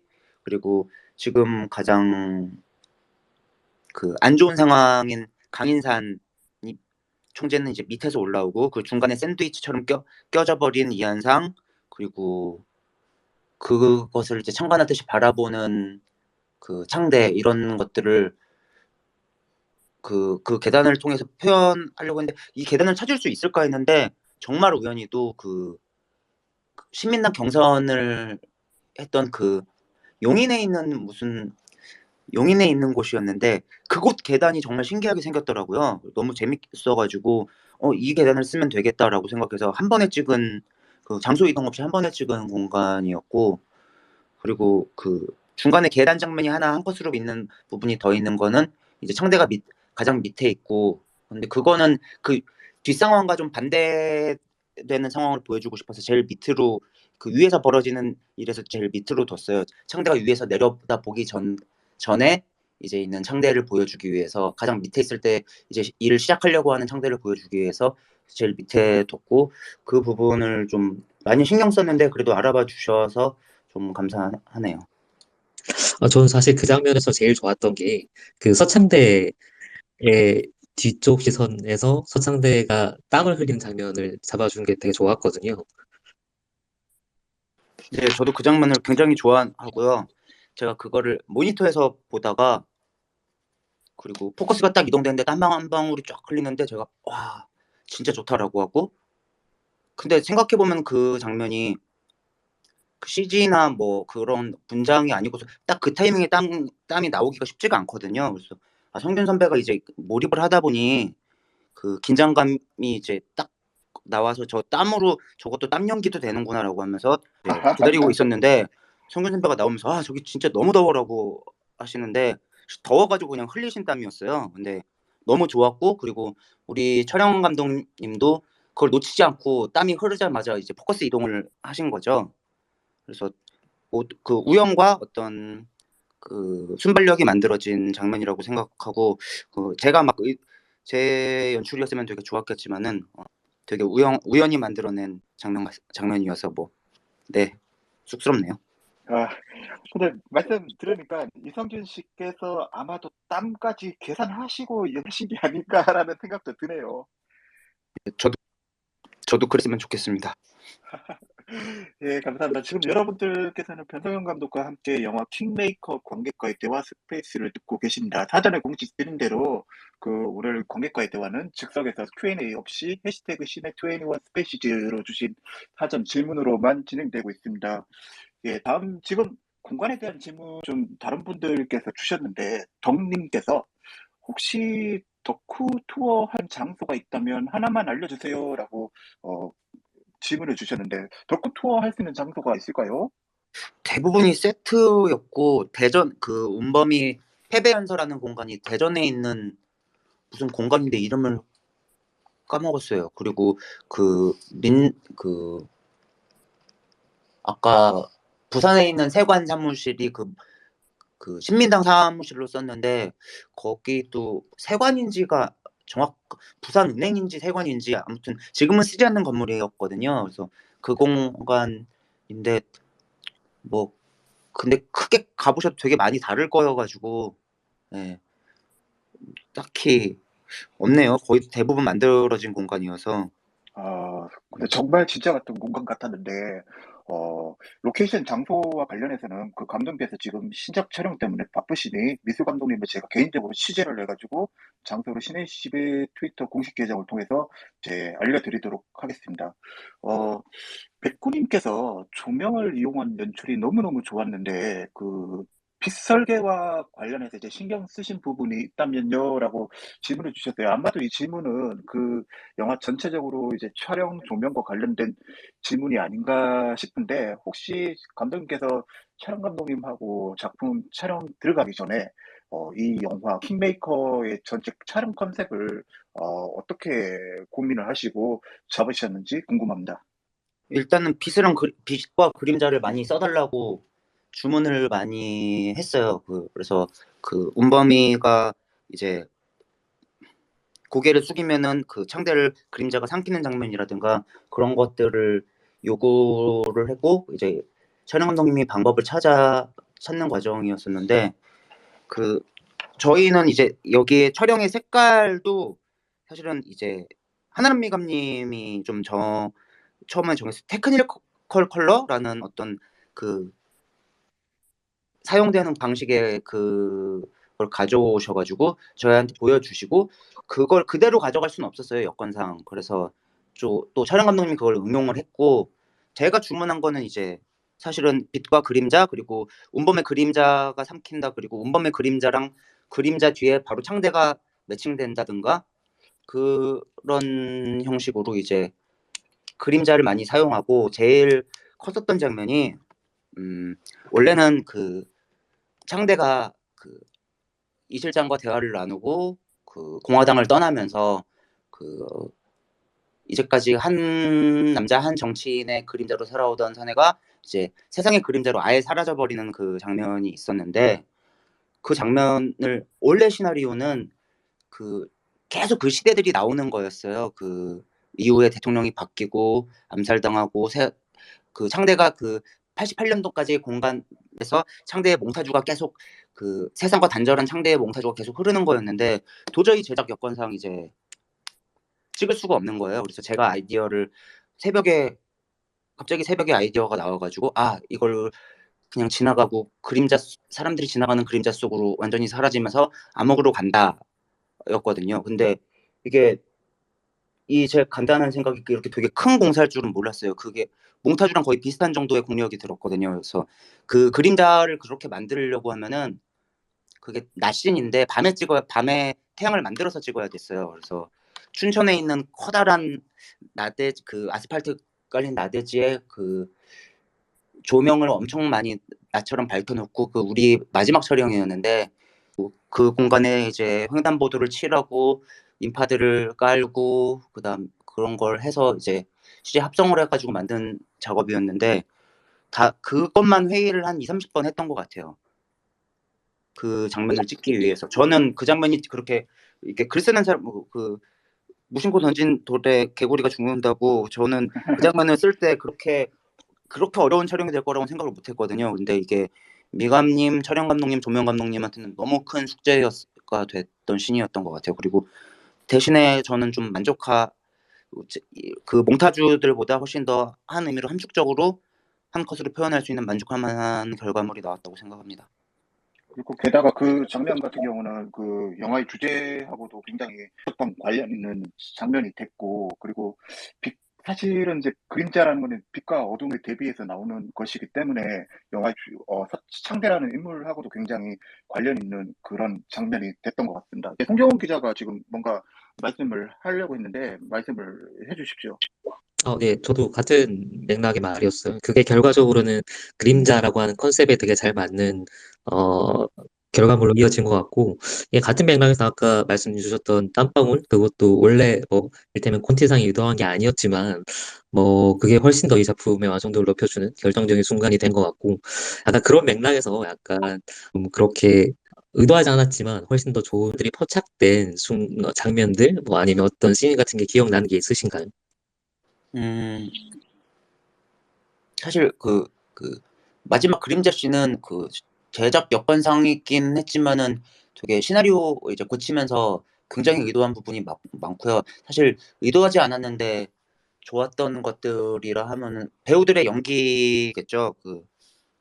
그리고 지금 가장 그 안 좋은 상황인 강인산이 총재는 이제 밑에서 올라오고 그 중간에 샌드위치처럼 껴져 버린 이한상 그리고 그것을 이제 창관하듯이 바라보는 그 창대 이런 것들을 그 계단을 통해서 표현하려고 했는데 이 계단을 찾을 수 있을까 했는데 정말 우연히도 그 시민당 경선을 했던 그 용인에 있는 무슨 용인에 있는 곳이었는데 그곳 계단이 정말 신기하게 생겼더라고요. 너무 재밌어가지고 이 계단을 쓰면 되겠다라고 생각해서 한 번에 찍은 그 장소 이동 없이 한 번에 찍은 공간이었고 그리고 그 중간에 계단 장면이 하나 한 컷으로 있는 부분이 더 있는 거는 이제 창대가 가장 밑에 있고 근데 그거는 그 뒷상황과 좀 반대되는 상황을 보여주고 싶어서 제일 밑으로 그 위에서 벌어지는 일에서 제일 밑으로 뒀어요. 창대가 위에서 내려다 보기 전에 이제 있는 창대를 보여주기 위해서 가장 밑에 있을 때 이제 일을 시작하려고 하는 창대를 보여주기 위해서 제일 밑에 뒀고 그 부분을 좀 많이 신경 썼는데 그래도 알아봐 주셔서 좀 감사하네요. 저는 사실 그 장면에서 제일 좋았던 게 그 서창대의 뒤쪽 시선에서 서창대가 땀을 흘리는 장면을 잡아준 게 되게 좋았거든요. 네, 저도 그 장면을 굉장히 좋아하고요. 제가 그거를 모니터에서 보다가 그리고 포커스가 딱 이동되는데 땀 한 방울이 쫙 흘리는데 제가 와 진짜 좋다라고 하고 근데 생각해보면 그 장면이 그 CG나 뭐 그런 분장이 아니고서 딱 그 타이밍에 땀이 나오기가 쉽지가 않거든요. 그래서 성균 선배가 이제 몰입을 하다 보니 그 긴장감이 이제 딱 나와서 저 땀으로 저것도 땀 연기도 되는구나라고 하면서 이제 기다리고 있었는데 성균 선배가 나오면서 저기 진짜 너무 더워라고 하시는데 더워가지고 그냥 흘리신 땀이었어요. 근데 너무 좋았고 그리고 우리 촬영 감독님도 그걸 놓치지 않고 땀이 흐르자마자 이제 포커스 이동을 하신 거죠. 그래서 그 우연과 어떤 그 순발력이 만들어진 장면이라고 생각하고 제가 막 제 연출이었으면 되게 좋았겠지만은 되게 우연히 만들어낸 장면이어서 네 쑥스럽네요. 아, 근데 말씀 들으니까 이성균 씨께서 아마도 땀까지 계산하시고 연신 게 아닐까라는 생각도 드네요. 저도 그랬으면 좋겠습니다. 예, 감사합니다. 지금 여러분들께서는 변성현 감독과 함께 영화 킹메이커 관객과의 대화 스페이스를 듣고 계십니다. 사전에 공지 드린 대로 오늘 관객과의 대화는 즉석에서 Q&A 없이 해시태그 시네21 스페이시즈로 주신 사전 질문으로만 진행되고 있습니다. 예, 다음 지금 공간에 대한 질문 좀 다른 분들께서 주셨는데 덕님께서 혹시 덕후 투어 한 장소가 있다면 하나만 알려주세요라고 질문을 주셨는데 덕후 투어 할 수 있는 장소가 있을까요? 대부분이 세트였고 대전 그 운범이 패배연서라는 공간이 대전에 있는 무슨 공간인데 이름을 까먹었어요. 그리고 그 아까 부산에 있는 세관 사무실이 그 신민당 사무실로 썼는데 거기도 세관인지가 부산은행인지 세관인지 아무튼 지금은 쓰지 않는 건물이었거든요. 그래서 그 공간인데 뭐 근데 크게 가보셔도 되게 많이 다를 거여가지고 예, 딱히 없네요. 거의 대부분 만들어진 공간이어서. 근데 정말 진짜 같은 공간 같았는데, 로케이션 장소와 관련해서는 그 감독님께서 지금 신작 촬영 때문에 바쁘시니 미술 감독님을 제가 개인적으로 취재를 해가지고 장소를 신의시대 트위터 공식 계정을 통해서 알려드리도록 하겠습니다. 백구님께서 조명을 이용한 연출이 너무너무 좋았는데, 빛 설계와 관련해서 이제 신경 쓰신 부분이 있다면요? 라고 질문을 주셨어요. 아마도 이 질문은 그 영화 전체적으로 이제 촬영 조명과 관련된 질문이 아닌가 싶은데, 혹시 감독님께서 촬영 감독님하고 작품 촬영 들어가기 전에 이 영화 킹메이커의 전체 촬영 컨셉을 어떻게 고민을 하시고 잡으셨는지 궁금합니다. 일단은 빛과 그림자를 많이 써달라고 주문을 많이 했어요. 그래서 그 운범이가 이제 고개를 숙이면은 그 창대를 그림자가 삼키는 장면이라든가 그런 것들을 요구를 했고, 이제 촬영 감독님이 방법을 찾는 과정이었었는데, 그 저희는 이제 여기에 촬영의 색깔도 사실은 이제 하나람 미감님이 좀 처음에 정했을 테크니컬 컬러라는 어떤 그 사용되는 방식의 그걸 가져오셔가지고 저희한테 보여주시고, 그걸 그대로 가져갈 수는 없었어요, 여건상. 그래서 또 촬영 감독님이 그걸 응용을 했고, 제가 주문한 거는 이제 사실은 빛과 그림자, 그리고 운범의 그림자가 삼킨다, 그리고 운범의 그림자랑 그림자 뒤에 바로 창대가 매칭된다든가 그런 형식으로 이제 그림자를 많이 사용하고, 제일 컸었던 장면이 원래는 그 창대가 그 이 실장과 대화를 나누고 그 공화당을 떠나면서 그 이제까지 한 남자 한 정치인의 그림자로 살아오던 사내가 이제 세상의 그림자로 아예 사라져버리는 그 장면이 있었는데, 그 장면을 원래 시나리오는 그 계속 그 시대들이 나오는 거였어요. 그 이후에 대통령이 바뀌고 암살당하고 그 창대가 그 88년도까지 공간에서 창대의 몽타주가 계속 그 세상과 단절한 창대의 몽타주가 계속 흐르는 거였는데, 도저히 제작 여건상 이제 찍을 수가 없는 거예요. 그래서 제가 갑자기 새벽에 아이디어가 나와가지고, 이걸 그냥 지나가고 사람들이 지나가는 그림자 속으로 완전히 사라지면서 암흑으로 간다 였거든요. 근데 이게 제 간단한 생각이 이렇게 되게 큰 공사일 줄은 몰랐어요. 그게 몽타주랑 거의 비슷한 정도의 공력이 들었거든요. 그래서 그 그림자를 그렇게 만들려고 하면은 그게 낮신인데 밤에 태양을 만들어서 찍어야 됐어요. 그래서 춘천에 있는 커다란 그 아스팔트 깔린 나대지에 그 조명을 엄청 많이 나처럼 밝혀놓고, 그 우리 마지막 촬영이었는데 그 공간에 이제 횡단보도를 칠하고 인파들을 깔고 그다음 그런 걸 해서 이제 CG 합성을 해가지고 만든 작업이었는데, 다 그것만 회의를 한 2-30번 했던 것 같아요. 그 장면을 찍기 위해서. 저는 그 장면이 그렇게 이렇게 글 쓰는 사람, 그 무심코 던진 돌에 개구리가 죽는다고, 저는 그 장면을 쓸 때 그렇게 어려운 촬영이 될 거라고 생각을 못 했거든요. 근데 이게 미감님, 촬영 감독님, 조명 감독님한테는 너무 큰 숙제가 됐던 신이었던 것 같아요. 그리고 대신에 저는 좀 그 몽타주들보다 훨씬 더 한 의미로 함축적으로 한 컷으로 표현할 수 있는 만족할 만한 결과물이 나왔다고 생각합니다. 그리고 게다가 그 장면 같은 경우는 그 영화의 주제하고도 굉장히 어떤 관련 있는 장면이 됐고, 그리고 사실은 이제 그림자라는 거는 빛과 어둠을 대비해서 나오는 것이기 때문에 창대라는 인물하고도 굉장히 관련 있는 그런 장면이 됐던 것 같습니다. 송경훈 기자가 지금 뭔가 말씀을 하려고 했는데 말씀을 해주십시오. 네, 저도 같은 맥락의 말이었어요. 그게 결과적으로는 그림자라고 하는 컨셉에 되게 잘 맞는, 어, 결과물로 이어진 것 같고, 예, 같은 맥락에서 아까 말씀 주셨던 땀방울, 그것도 원래 이를테면 콘티상이 의도한 게 아니었지만, 그게 훨씬 더 이 작품의 완성도를 높여주는 결정적인 순간이 된 것 같고, 약간 그런 맥락에서 약간, 그렇게 의도하지 않았지만 훨씬 더 좋은 들이 포착된 장면들, 아니면 어떤 씬 같은 게 기억나는 게 있으신가요? 사실 그 마지막 그림자 씬은 그 제작 여건상이긴 했지만은 되게 시나리오 이제 고치면서 굉장히 의도한 부분이 많고요. 사실 의도하지 않았는데 좋았던 것들이라 하면은 배우들의 연기겠죠. 그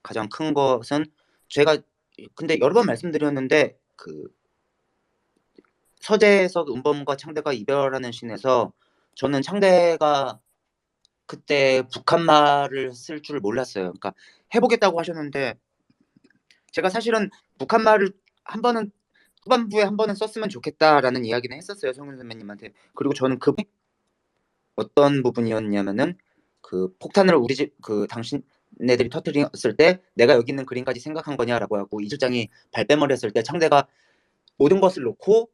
가장 큰 것은 제가 근데 여러 번 말씀드렸는데 그 서재에서 은범과 창대가 이별하는 씬에서 저는 창대가 그때 북한말을 쓸 줄 몰랐어요. 그러니까 해보겠다고 하셨는데 제가 사실은 북한말을 한 번은 후반부에 한 번은 썼으면 좋겠다라는 이야기는 했었어요, 성윤 선배님한테. 그리고 저는 그 어떤 부분이었냐면은 그 폭탄을 우리 집 그 당신네들이 터뜨렸을 때 내가 여기 있는 그림까지 생각한 거냐라고 하고 이 실장이 발뺌을 했을 때 창대가 모든 것을 놓고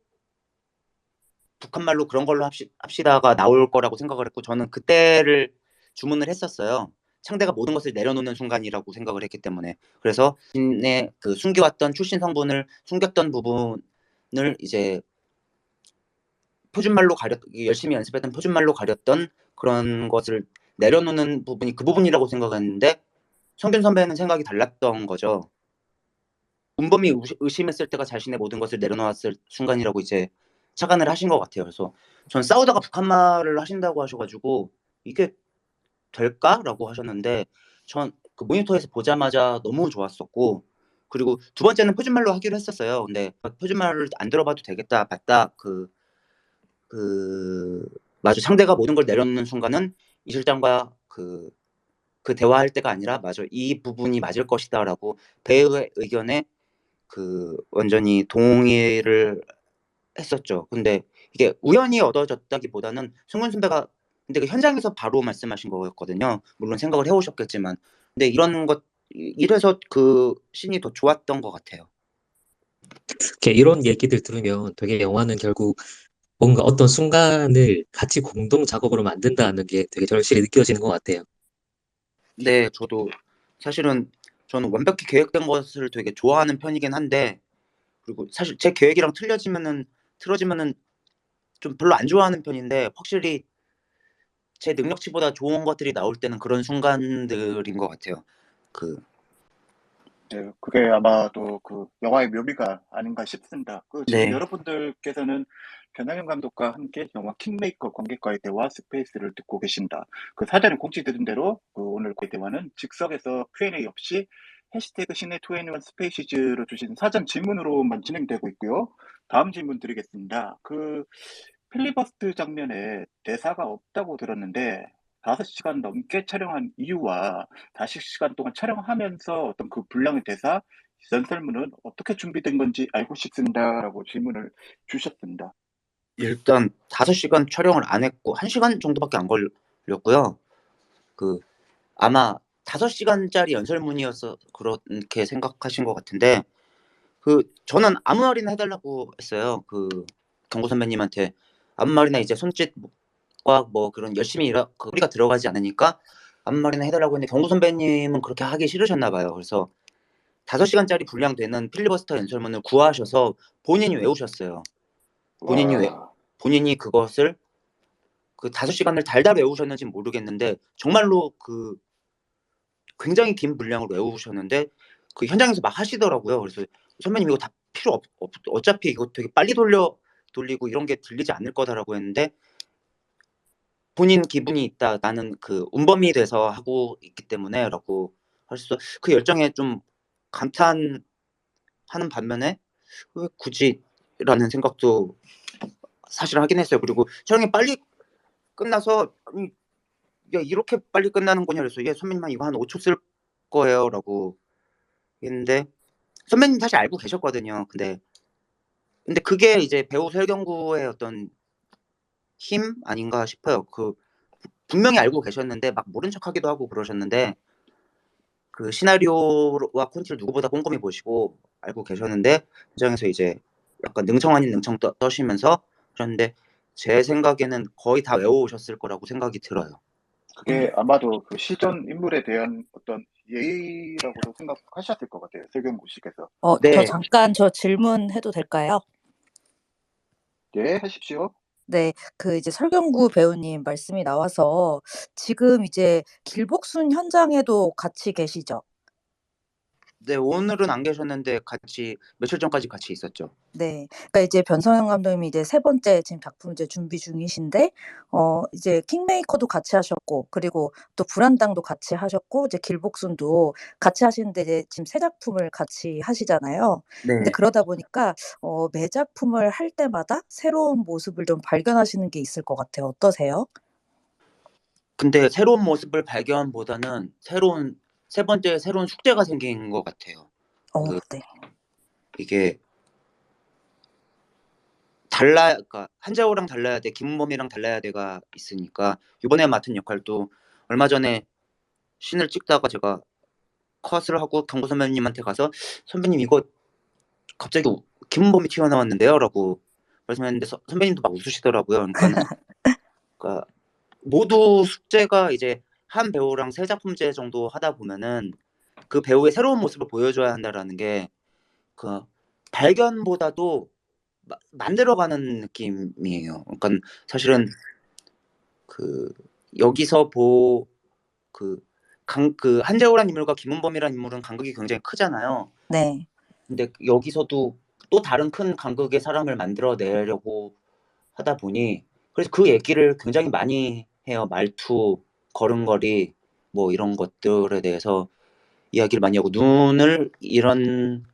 북한말로 그런 걸로 합시다가 나올 거라고 생각을 했고 저는 그때를 주문을 했었어요. 창대가 모든 것을 내려놓는 순간이라고 생각을 했기 때문에. 그래서 자신의 그 숨겨왔던 출신 성분을 숨겼던 부분을 이제 표준말로 열심히 연습했던 표준말로 가렸던 그런 것을 내려놓는 부분이 그 부분이라고 생각했는데 성균 선배는 생각이 달랐던 거죠. 문범이 의심했을 때가 자신의 모든 것을 내려놓았을 순간이라고 이제 착안을 하신 것 같아요. 그래서 전 싸우다가 북한말을 하신다고 하셔가지고 이게 될까라고 하셨는데 전 그 모니터에서 보자마자 너무 좋았었고 그리고 두 번째는 표준말로 하기로 했었어요. 근데 표준말을 안 들어봐도 되겠다 봤다 맞아 상대가 모든 걸 내려놓는 순간은 이 실장과 그 대화할 때가 아니라 맞아 이 부분이 맞을 것이다라고 배우의 의견에 그 완전히 동의를 했었죠. 근데 이게 우연히 얻어졌다기보다는 승훈 선배가 근데 그 현장에서 바로 말씀하신 거였거든요. 물론 생각을 해오셨겠지만 근데 이래서 그 씬이 더 좋았던 것 같아요. 이렇게 이런 얘기들 들으면 되게 영화는 결국 뭔가 어떤 순간을 같이 공동 작업으로 만든다는 게 되게 절실히 느껴지는 것 같아요. 네, 저도 사실은 저는 완벽히 계획된 것을 되게 좋아하는 편이긴 한데 그리고 사실 제 계획이랑 틀어지면은 좀 별로 안 좋아하는 편인데 확실히 제 능력치보다 좋은 것들이 나올 때는 그런 순간들인 것 같아요. 네, 그게 아마도 그 영화의 묘미가 아닌가 싶습니다. 지금 네, 여러분들께서는 변상현 감독과 함께 영화 킹메이커 관객과의 대화 스페이스를 듣고 계십니다. 사전에 공지드린 대로 오늘 그 대화는 즉석에서 Q&A 없이 해시태그 시네21 스페이시즈로 주신 사전 질문으로만 진행되고 있고요. 다음 질문 드리겠습니다. 필리버스트 장면에 대사가 없다고 들었는데 5시간 넘게 촬영한 이유와 5시간 동안 촬영하면서 어떤 그 분량의 대사, 연설문은 어떻게 준비된 건지 알고 싶습니다라고 질문을 주셨습니다. 일단 5시간 촬영을 안 했고 1시간 정도밖에 안 걸렸고요. 아마 5시간짜리 연설문이어서 그렇게 생각하신 것 같은데 저는 아무 말이나 해달라고 했어요. 경고 선배님한테 아무 말이나 이제 손짓과 뭐 그런 열심히 우리가 들어가지 않으니까 아무 말이나 해달라고 했는데 경고 선배님은 그렇게 하기 싫으셨나 봐요. 그래서 5시간짜리 분량되는 필리버스터 연설문을 구하셔서 본인이 외우셨어요. 와, 본인이 그것을 5시간을 달달 외우셨는지 모르겠는데 정말로 굉장히 긴 분량을 외우셨는데 현장에서 막 하시더라고요. 그래서 선배님 이거 다 필요 어차피 이거 되게 빨리 돌리고 이런 게 들리지 않을 거다라고 했는데 본인 기분이 있다. 나는 운범이 돼서 하고 있기 때문에라고 하셔서 그 열정에 좀 감탄하는 반면에 왜 굳이라는 생각도 사실 하긴 했어요. 그리고 촬영이 빨리 끝나서 아니, 야 이렇게 빨리 끝나는 거냐 그래서 예 선배님 이거 한 5초 쓸 거예요라고 했는데 선배님 사실 알고 계셨거든요. 근데 그게 이제 배우 설경구의 어떤 힘 아닌가 싶어요. 분명히 알고 계셨는데 막 모른 척하기도 하고 그러셨는데 시나리오와 콘티를 누구보다 꼼꼼히 보시고 알고 계셨는데 현장에서 이제 약간 능청 아닌 능청 떠시면서 그런데 제 생각에는 거의 다 외워오셨을 거라고 생각이 들어요. 그게 아마도 시전 인물에 대한 어떤 예의라고도 생각하셨을 것 같아요. 설경구 씨께서. 네. 잠깐 질문해도 될까요? 네, 하십시오. 네, 이제 설경구 배우님 말씀이 나와서 지금 이제 길복순 현장에도 같이 계시죠? 네, 오늘은 안 계셨는데 같이 며칠 전까지 같이 있었죠. 네. 그러니까 이제 변성현 감독님이 이제 세 번째 지금 작품 이제 준비 중이신데, 이제 킹메이커도 같이 하셨고, 그리고 또 불안당도 같이 하셨고, 이제 길복순도 같이 하시는데 이제 지금 세 작품을 같이 하시잖아요. 근데 네. 그러다 보니까 매 작품을 할 때마다 새로운 모습을 좀 발견하시는 게 있을 것 같아요. 어떠세요? 근데 새로운 모습을 발견보다는 세 번째 새로운 숙제가 생긴 것 같아요. 그 네. 이게 그러니까 한자호랑 달라야 돼, 김은범이랑 달라야 돼가 있으니까 이번에 맡은 역할도 얼마 전에 씬을 찍다가 제가 컷을 하고 경구 선배님한테 가서 선배님 이거 갑자기 김은범이 튀어나왔는데요라고 말씀했는데 선배님도 막 웃으시더라고요. 그러니까 모두 숙제가 이제 한 배우랑 세 작품째 정도 하다 보면은 그 배우의 새로운 모습을 보여줘야 한다라는 게 그 발견보다도 만들어가는 느낌이에요. 그러니까 사실은 그 여기서 그 한재호란 인물과 김은범이란 인물은 간극이 굉장히 크잖아요. 네. 근데 여기서도 또 다른 큰 간극의 사람을 만들어내려고 하다 보니 그래서 그 얘기를 굉장히 많이 해요. 말투, 걸음걸이 뭐 이런 것들에 대해서 이야기를 많이 하고 눈을 이런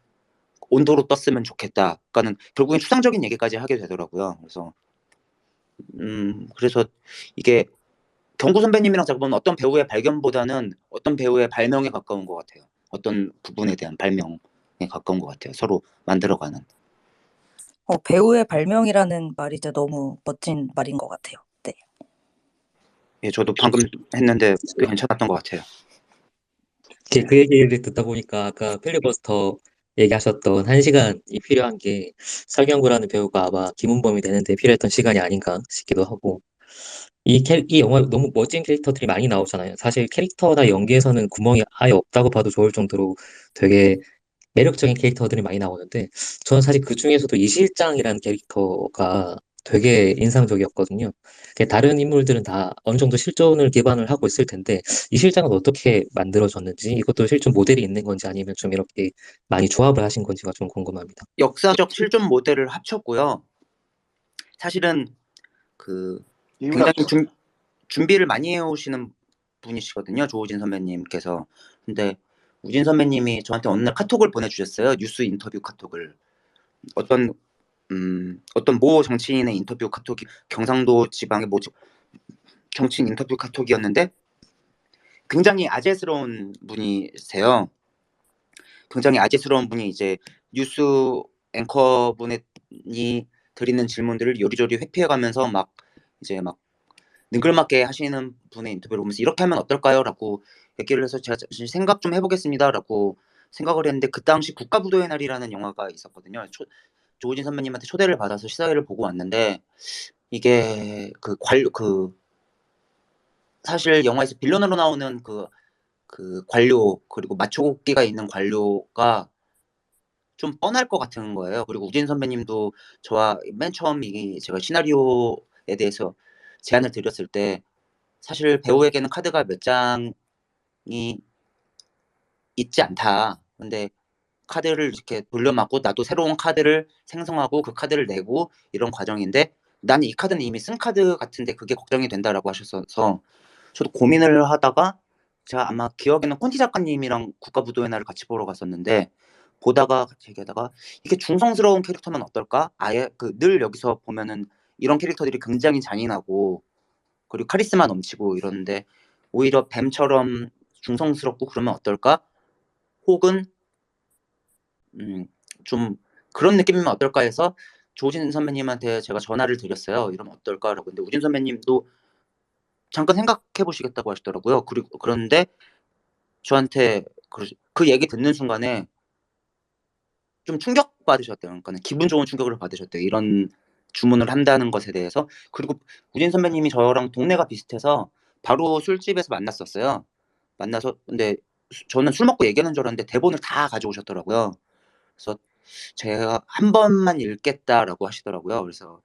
온도로 떴으면 좋겠다. 그러니까는 결국엔 추상적인 얘기까지 하게 되더라고요. 그래서 이게 경구 선배님이랑 작업은 어떤 배우의 발견보다는 어떤 배우의 발명에 가까운 것 같아요. 어떤 부분에 대한 발명에 가까운 것 같아요. 서로 만들어가는. 배우의 발명이라는 말이 이제 너무 멋진 말인 것 같아요. 네. 예, 저도 방금 했는데 꽤 괜찮았던 것 같아요. 그 얘기를 듣다 보니까 아까 필리버스터 얘기하셨던 1시간이 필요한 게 설경구라는 배우가 아마 김은범이 되는데 필요했던 시간이 아닌가 싶기도 하고 이 영화에 너무 멋진 캐릭터들이 많이 나오잖아요. 사실 캐릭터나 연기에서는 구멍이 아예 없다고 봐도 좋을 정도로 되게 매력적인 캐릭터들이 많이 나오는데 저는 사실 그 중에서도 이실장이라는 캐릭터가 되게 인상적이었거든요. 다른 인물들은 다 어느 정도 실존을 기반을 하고 있을 텐데 이실장은 어떻게 만들어졌는지 이것도 실존 모델이 있는 건지 아니면 좀 이렇게 많이 조합을 하신 건지가 좀 궁금합니다. 역사적 실존 모델을 합쳤고요. 사실은 굉장히 준비를 많이 해오시는 분이시거든요. 조우진 선배님께서. 근데 우진 선배님이 저한테 어느 날 카톡을 보내주셨어요. 뉴스 인터뷰 카톡을. 어떤 모 정치인의 인터뷰 카톡이 경상도 지방의 모 정치인 인터뷰 카톡이었는데 굉장히 아재스러운 분이세요. 굉장히 아재스러운 분이 이제 뉴스 앵커분이 드리는 질문들을 요리조리 회피해가면서 막 능글맞게 하시는 분의 인터뷰를 보면서 이렇게 하면 어떨까요?라고 얘기를 해서 제가 생각 좀 해보겠습니다라고 생각을 했는데 그 당시 국가부도의 날이라는 영화가 있었거든요. 조우진 선배님한테 초대를 받아서 시사회를 보고 왔는데 이게 사실 영화에서 빌런으로 나오는 그 관료 그리고 마초기가 있는 관료가 좀 뻔할 것 같은 거예요. 그리고 우진 선배님도 저와 맨 처음 제가 시나리오에 대해서 제안을 드렸을 때 사실 배우에게는 카드가 몇 장이 있지 않다. 근데 카드를 이렇게 돌려막고 나도 새로운 카드를 생성하고 그 카드를 내고 이런 과정인데 나는 이 카드는 이미 쓴 카드 같은데 그게 걱정이 된다라고 하셔서 저도 고민을 하다가 제가 아마 기억에는 콘티 작가님이랑 국가부도의 날을 같이 보러 갔었는데 보다가 같이 얘기하다가 이게 중성스러운 캐릭터면 어떨까? 아예 늘 여기서 보면은 이런 캐릭터들이 굉장히 잔인하고 그리고 카리스마 넘치고 이러는데 오히려 뱀처럼 중성스럽고 그러면 어떨까? 혹은 좀 그런 느낌이면 어떨까 해서 조우진 선배님한테 제가 전화를 드렸어요. 이러면 어떨까라고. 근데 우진 선배님도 잠깐 생각해 보시겠다고 하시더라고요. 그런데 저한테 그 얘기 듣는 순간에 좀 충격받으셨대요. 그러니까는 기분 좋은 충격을 받으셨대요. 이런 주문을 한다는 것에 대해서. 그리고 우진 선배님이 저랑 동네가 비슷해서 바로 술집에서 만났었어요. 만나서 근데 저는 술 먹고 얘기하는 줄 알았는데 대본을 다 가져오셨더라고요. 그래서 제가 한 번만 읽겠다라고 하시더라고요. 그래서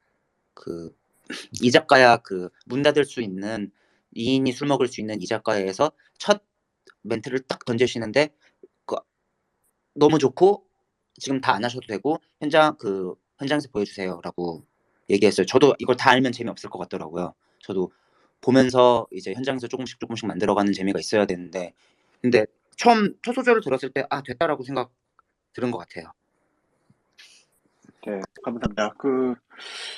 이자카야 문 닫을 수 있는 2인이 술 먹을 수 있는 이자카야에서 첫 멘트를 딱 던지시는데 너무 좋고 지금 다 안 하셔도 되고 현장에서 보여주세요라고 얘기했어요. 저도 이걸 다 알면 재미없을 것 같더라고요. 저도 보면서 이제 현장에서 조금씩 만들어가는 재미가 있어야 되는데, 근데 처음 첫 소절을 들었을 때 됐다라고 생각 들은 것 같아요. 네, 감사합니다.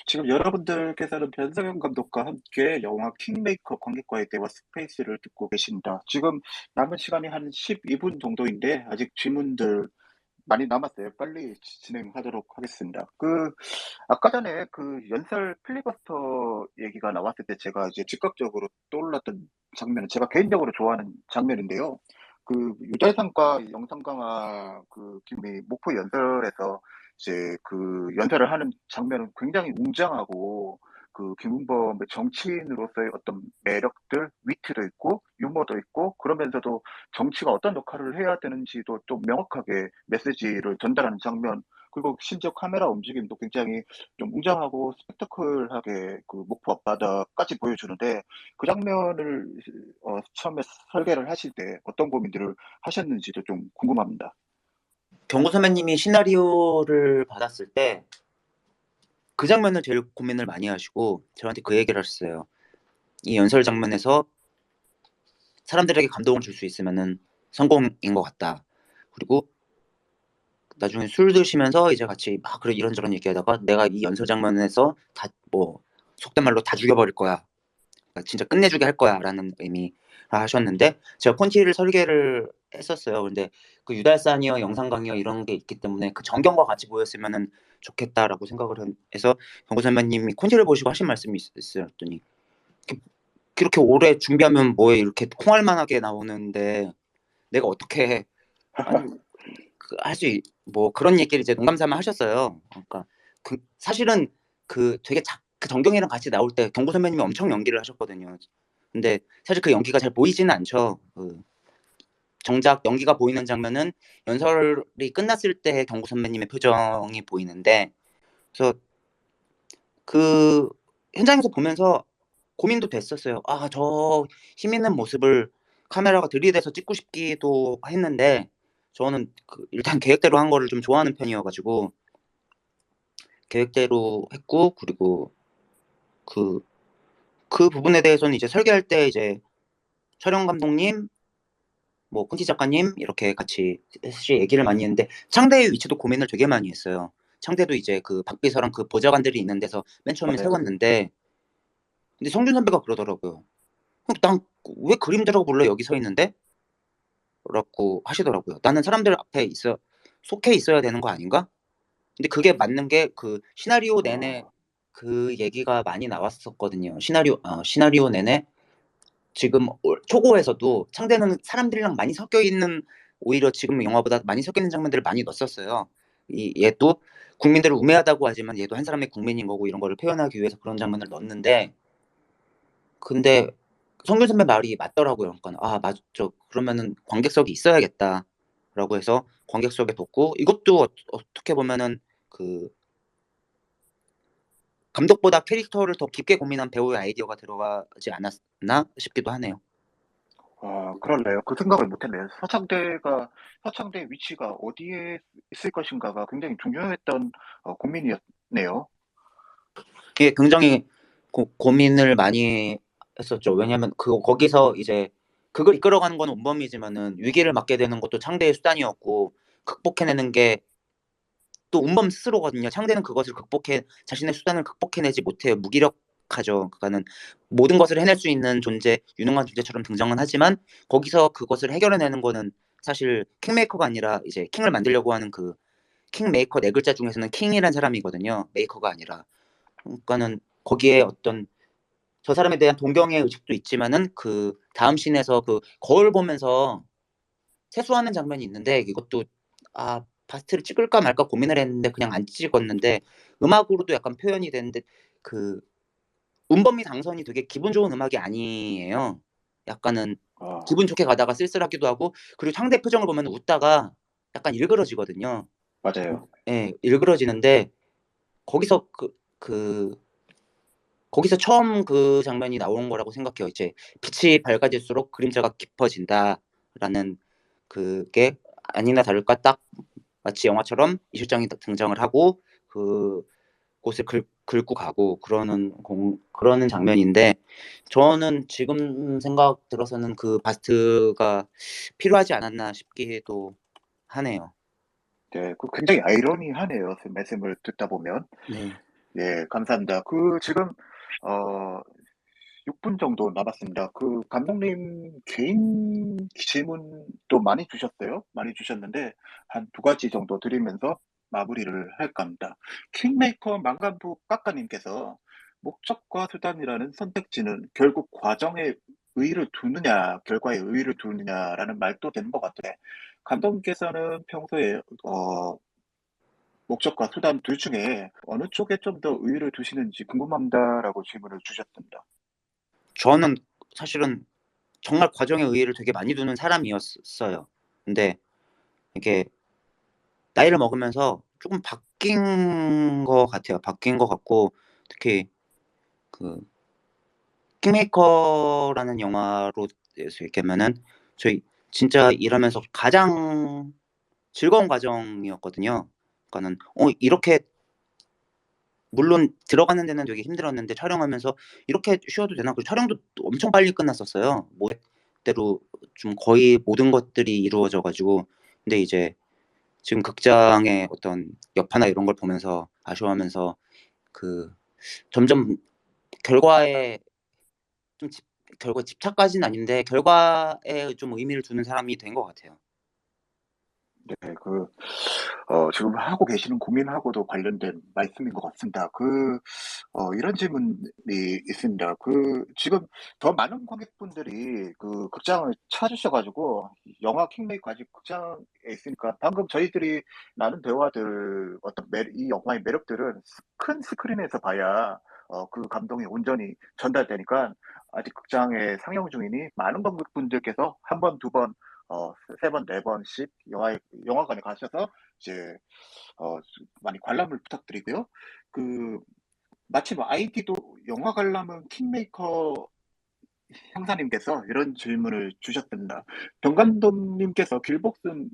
지금 여러분들께서는 변성현 감독과 함께 영화 킹메이커 관객과의 대화 스페이스를 듣고 계십니다. 지금 남은 시간이 한 12분 정도인데, 아직 질문들 많이 남았어요. 빨리 진행하도록 하겠습니다. 아까 전에 연설 필리버스터 얘기가 나왔을 때 제가 이제 즉각적으로 떠올랐던 장면은 제가 개인적으로 좋아하는 장면인데요. 유달산과 영상강화 팀이 목포 연설에서 이제 연설을 하는 장면은 굉장히 웅장하고 김은범의 정치인으로서의 어떤 매력들, 위트도 있고 유머도 있고 그러면서도 정치가 어떤 역할을 해야 되는지도 좀 명확하게 메시지를 전달하는 장면, 그리고 심지어 카메라 움직임도 굉장히 좀 웅장하고 스펙타클하게 목포 앞바다까지 보여주는데, 그 장면을 처음에 설계를 하실 때 어떤 고민들을 하셨는지도 좀 궁금합니다. 경구 선배님이 시나리오를 받았을 때 그 장면을 제일 고민을 많이 하시고 저한테 그 얘기를 하셨어요. 이 연설 장면에서 사람들에게 감동을 줄 수 있으면은 성공인 것 같다. 그리고 나중에 술 드시면서 이제 같이 막 그래 이런저런 얘기하다가 내가 이 연설 장면에서 다 뭐 속된 말로 다 죽여버릴 거야. 그러니까 진짜 끝내주게 할 거야라는 의미라 하셨는데, 제가 콘티를 설계를 했었어요. 근데 유달산이요, 영상 강의요 이런 게 있기 때문에 그 전경과 같이 보였으면은 좋겠다라고 생각을 해서 경구 선배님이 콘티를 보시고 하신 말씀이 있었더니, 그렇게 오래 준비하면 뭐에 이렇게 콩알만하게 나오는데 내가 어떻게 해? 아니 할수 뭐 그런 얘기를 이제 농담 삼아 하셨어요. 그러니까 사실은 되게 그 정경이랑 같이 나올 때 경구 선배님이 엄청 연기를 하셨거든요. 근데 사실 그 연기가 잘 보이지는 않죠. 정작 연기가 보이는 장면은 연설이 끝났을 때 경구 선배님의 표정이 보이는데, 그래서 그 현장에서 보면서 고민도 됐었어요. 저 힘 있는 모습을 카메라가 들이대서 찍고 싶기도 했는데, 저는 일단 계획대로 한 거를 좀 좋아하는 편이어가지고 계획대로 했고, 그리고 그 부분에 대해서는 이제 설계할 때 이제 촬영 감독님, 뭐 콘티 작가님 이렇게 같이 얘기를 많이 했는데, 창대의 위치도 고민을 되게 많이 했어요. 창대도 이제 박비서랑 보좌관들이 있는 데서 맨 처음에 맞아요. 세웠는데, 근데 성준 선배가 그러더라고요. 난 왜 그림자라고 불러 여기 서 있는데? 라고 하시더라고요. 나는 사람들 앞에 속해 있어야 되는 거 아닌가? 근데 그게 맞는 게 시나리오 내내 그 얘기가 많이 나왔었거든요. 시나리오 내내 지금 초고에서도 창대는 사람들이랑 많이 섞여 있는, 오히려 지금 영화보다 많이 섞여 있는 장면들을 많이 넣었었어요. 얘도 국민들을 우매하다고 하지만 얘도 한 사람의 국민인 거고 이런 거를 표현하기 위해서 그런 장면을 넣었는데, 근데 성균 선배 말이 맞더라고요. 그러니까 맞죠. 그러면은 관객석이 있어야겠다라고 해서 관객석에 뒀고, 이것도 어떻게 보면은 감독보다 캐릭터를 더 깊게 고민한 배우의 아이디어가 들어가지 않았나 싶기도 하네요. 그럴래요. 그 생각을 못했네요. 서창대의 위치가 어디에 있을 것인가가 굉장히 중요했던 고민이었네요. 이게 굉장히 고민을 많이 했었죠. 왜냐하면 거기서 이제 그걸 이끌어가는 건 운범이지만은 위기를 맞게 되는 것도 창대의 수단이었고, 극복해내는 게 또 운범 스스로거든요. 창대는 그것을 자신의 수단을 극복해내지 못해요. 무기력하죠. 그러니까는 모든 것을 해낼 수 있는 존재, 유능한 존재처럼 등장은 하지만 거기서 그것을 해결해내는 거는 사실 킹메이커가 아니라 이제 킹을 만들려고 하는 킹메이커 네 글자 중에서는 킹이란 사람이거든요. 메이커가 아니라. 그러니까는 거기에 어떤 저 사람에 대한 동경의 의식도 있지만은 다음 씬에서 거울 보면서 세수하는 장면이 있는데, 이것도 바스트를 찍을까 말까 고민을 했는데 그냥 안 찍었는데, 음악으로도 약간 표현이 되는데 운범이 당선이 되게 기분 좋은 음악이 아니에요. 약간은 기분 좋게 가다가 쓸쓸하기도 하고, 그리고 상대 표정을 보면 웃다가 약간 일그러지거든요. 맞아요. 예, 일그러지는데 거기서 거기서 처음 그 장면이 나온 거라고 생각해요. 이제 빛이 밝아질수록 그림자가 깊어진다라는 그게 아니나 다를까 딱 마치 영화처럼 이 실장이 딱 등장을 하고 그 곳을 긁고 가고 그러는 장면인데 저는 지금 생각 들어서는 그 바스트가 필요하지 않았나 싶기도 하네요. 네, 그 굉장히 아이러니하네요. 말씀을 듣다 보면. 네. 예, 감사합니다. 그 지금 어 6분 정도 남았습니다. 그 감독님 개인 질문도 많이 주셨어요. 많이 주셨는데 한 두 가지 정도 드리면서 마무리를 할까 합니다. 킹메이커 망간부 깎아님께서 목적과 수단이라는 선택지는 결국 과정에 의의를 두느냐, 결과에 의의를 두느냐라는 말도 되는 것 같은데 감독님께서는 평소에 목적과 수단 둘 중에 어느 쪽에 좀 더 의의를 두시는지 궁금합니다라고 질문을 주셨습니다. 저는 사실은 정말 과정에 의의를 되게 많이 두는 사람이었어요. 근데 이게 나이를 먹으면서 조금 바뀐 것 같아요. 바뀐 것 같고 특히 그 킹메이커라는 영화로 얘기하면은 저희 진짜 일하면서 가장 즐거운 과정이었거든요. 그러니까는 이렇게 물론 들어가는 데는 되게 힘들었는데 촬영하면서 '이렇게 쉬어도 되나?' 그리고 촬영도 또 엄청 빨리 끝났었어요. 계획대로 좀 거의 모든 것들이 이루어져 가지고. 근데 이제 지금 극장의 어떤 여파나 이런 걸 보면서 아쉬워하면서 그 점점 결과에 좀 결과에 집착까지는 아닌데 결과에 좀 의미를 두는 사람이 된 것 같아요. 네, 지금 하고 계시는 고민하고도 관련된 말씀인 것 같습니다. 이런 질문이 있습니다. 지금 더 많은 관객분들이 그 극장을 찾으셔가지고 영화 킹메이커 아직 극장에 있으니까 방금 저희들이 나눈 대화들 이 영화의 매력들은 큰 스크린에서 봐야 그 감동이 온전히 전달되니까 아직 극장에 상영 중이니 많은 관객분들께서 한 번, 두 번, 세 번, 네 번씩 영화관에 가셔서 이제 많이 관람을 부탁드리고요. 그 마침 아이디도 영화 관람은 킹메이커 형사님께서 이런 질문을 주셨습니다. 병감독님께서 길복순은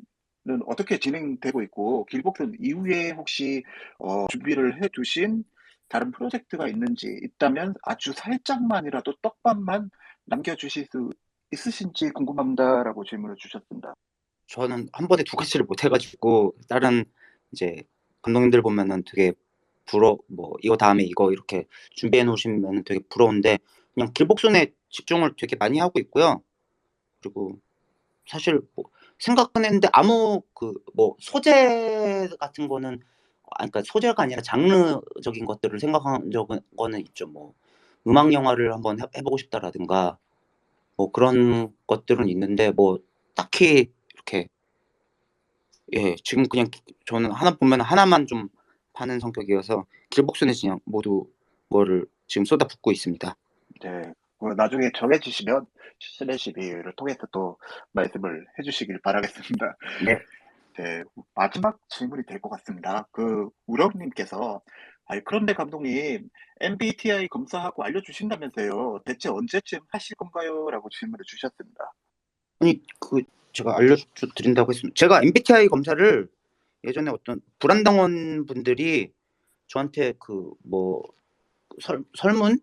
어떻게 진행되고 있고 길복순 이후에 혹시 준비를 해두신 다른 프로젝트가 있는지 있다면 아주 살짝만이라도 떡밥만 남겨주실 수 있으신지 궁금합니다라고 질문을 주셨습니다. 저는 한 번에 두 가지를 못 해 가지고 다른 이제 감독님들 보면은 되게 뭐 이거 다음에 이거 이렇게 준비해 놓으시면 되게 부러운데 그냥 길복순에 집중을 되게 많이 하고 있고요. 그리고 사실 뭐 생각은 했는데 아무 뭐 소재 같은 거는 그러니까 소재가 아니라 장르적인 것들을 생각한 거는 있죠. 뭐 음악 영화를 한번 해 보고 싶다라든가 뭐 그런 것들은 있는데 뭐 딱히 이렇게 지금 그냥 저는 하나 보면 하나만 좀 파는 성격이어서 길복순에 그냥 모두 뭐를 지금 쏟아붓고 있습니다. 네. 나중에 정해지시면 슬래시비를 통해서 또 말씀을 해주시길 바라겠습니다. 네. 네, 마지막 질문이 될 것 같습니다. 우럭님께서, 그런데 감독님, MBTI 검사하고 알려주신다면서요. 대체 언제쯤 하실 건가요? 라고 질문을 주셨습니다. 아니 제가 드린다고 했습니다. 제가 MBTI 검사를 예전에 어떤 불안당원 분들이 저한테 뭐 설문